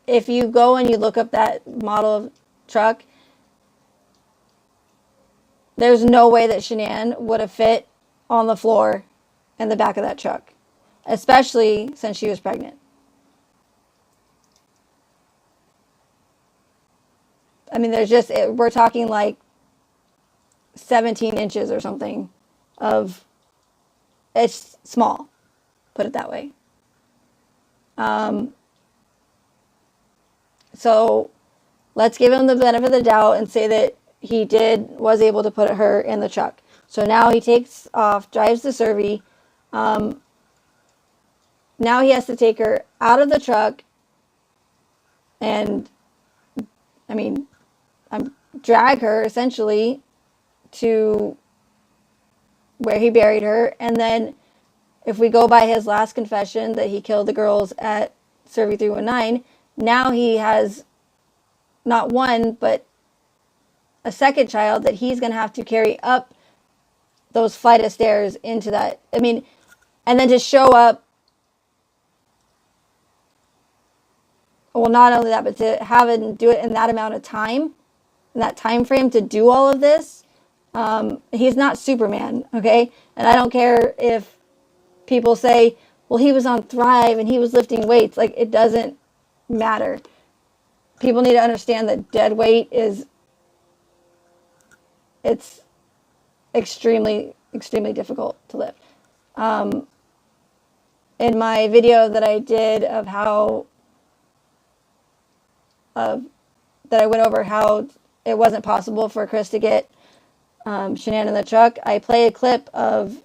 If you go and you look up that model of truck, there's no way that Shanann would have fit on the floor in the back of that truck, especially since she was pregnant. I mean, we're talking like 17 inches or something it's small, put it that way. So let's give him the benefit of the doubt and say that he was able to put her in the truck. So now he takes off, drives to Survey. Now he has to take her out of the truck and, drag her essentially to where he buried her. And then if we go by his last confession that he killed the girls at Survey 319, now he has not one, but a second child that he's going to have to carry up those flight of stairs into that. And then to show up, well, not only that, but to have him do it in that amount of time, in that time frame to do all of this. He's not Superman, okay? And I don't care if people say, well, he was on Thrive and he was lifting weights. It doesn't matter. People need to understand that dead weight it's extremely, extremely difficult to lift. In my video that I did of that I went over how it wasn't possible for Chris to get Shanann in the truck, I play a clip of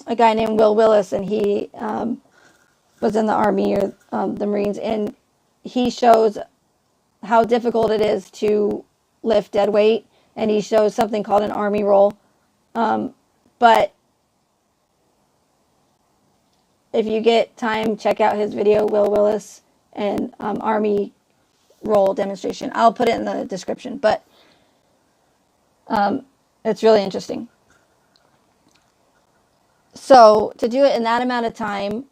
a guy named Will Willis, and he was in the Army or the Marines, and he shows how difficult it is to lift dead weight, and he shows something called an Army roll. But if you get time, check out his video, Will Willis, and Army roll demonstration. I'll put it in the description, but it's really interesting. So to do it in that amount of time,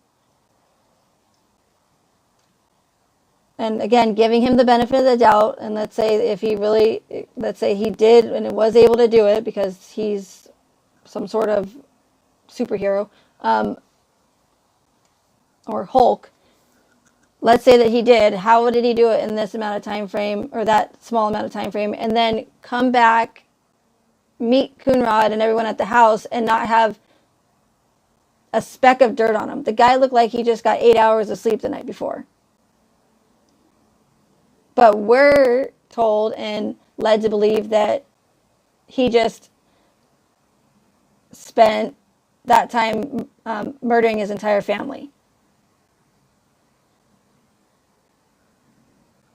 and again, giving him the benefit of the doubt, and let's say he did and was able to do it because he's some sort of superhero, or Hulk. Let's say that he did. How did he do it in this amount of time frame, or that small amount of time frame, and then come back, meet Coonrod and everyone at the house, and not have a speck of dirt on him? The guy looked like he just got 8 hours of sleep the night before. But we're told and led to believe that he just spent that time murdering his entire family.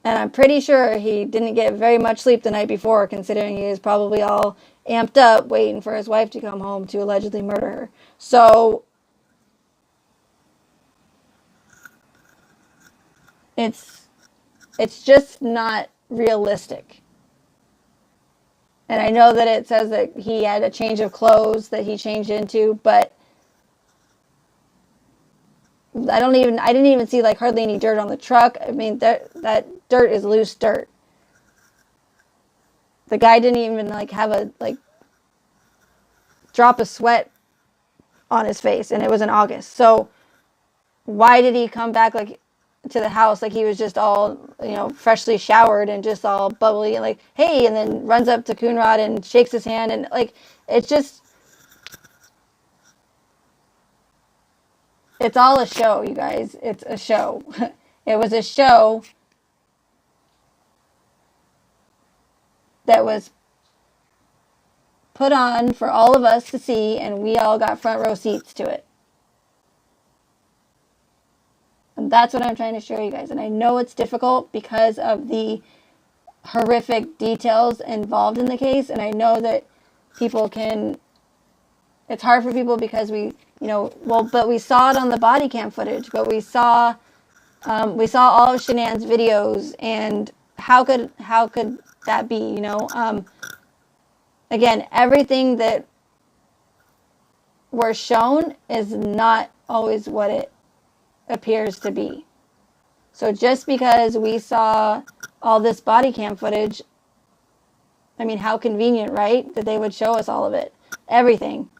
And I'm pretty sure he didn't get very much sleep the night before, considering he was probably all amped up waiting for his wife to come home to allegedly murder her. So it's just not realistic. And I know that it says that he had a change of clothes that he changed into, but I didn't even see like hardly any dirt on the truck. I mean, that dirt is loose dirt. The guy didn't even like have a drop of sweat on his face, and it was in August. So why did he come back like to the house like he was just all, freshly showered and just all bubbly and like, hey, and then runs up to Coonrod and shakes his hand, and like, it's all a show, you guys. It's a show. It was a show that was put on for all of us to see, and we all got front row seats to it. And that's what I'm trying to show you guys. And I know it's difficult because of the horrific details involved in the case. And I know that it's hard for people because but we saw it on the body cam footage, but we saw all of Shanann's videos, and how could that be, again, everything that we're shown is not always what it appears to be. So just because we saw all this body cam footage, I mean, how convenient, right? That they would show us all of it, everything.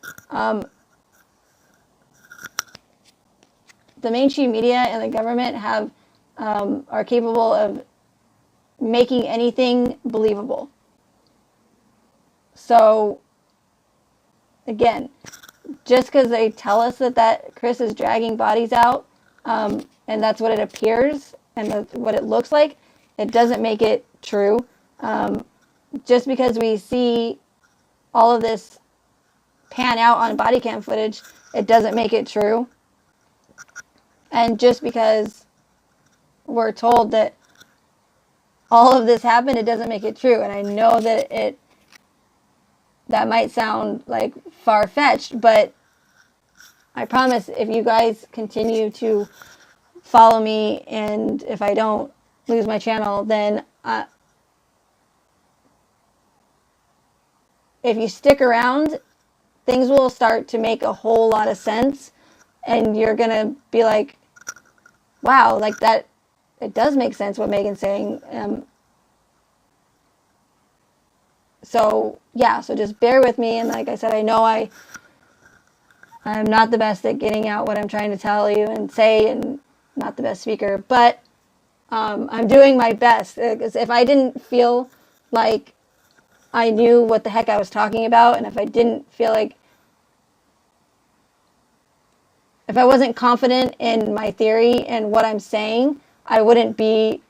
The mainstream media and the government are capable of making anything believable. So again, just because they tell us that Chris is dragging bodies out, and that's what it appears and what it looks like, it doesn't make it true. Just because we see all of this pan out on body cam footage, it doesn't make it true. And just because we're told that all of this happened, it doesn't make it true. And I know that that might sound like far-fetched, but I promise if you guys continue to follow me, and if I don't lose my channel, then if you stick around, things will start to make a whole lot of sense, and you're going to be like, wow, like that, it does make sense what Megan's saying. So just bear with me, and like I said, I know I'm not the best at getting out what I'm trying to tell you and say, and not the best speaker, but I'm doing my best. Because if I didn't feel like I knew what the heck I was talking about, and if I didn't feel like, if I wasn't confident in my theory and what I'm saying, I wouldn't be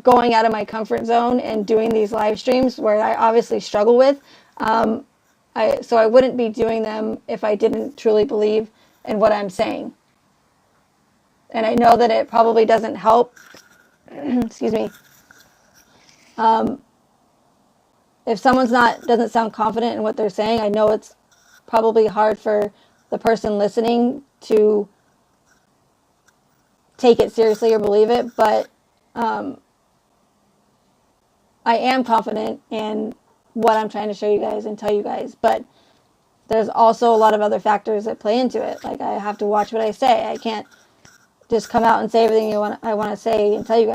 going out of my comfort zone and doing these live streams where I obviously struggle with. So I wouldn't be doing them if I didn't truly believe in what I'm saying. And I know that it probably doesn't help. Excuse me. If someone's doesn't sound confident in what they're saying, I know it's probably hard for the person listening to take it seriously or believe it, but I am confident in what I'm trying to show you guys and tell you guys, but there's also a lot of other factors that play into it. Like, I have to watch what I say. I can't just come out and say everything I want to say and tell you guys.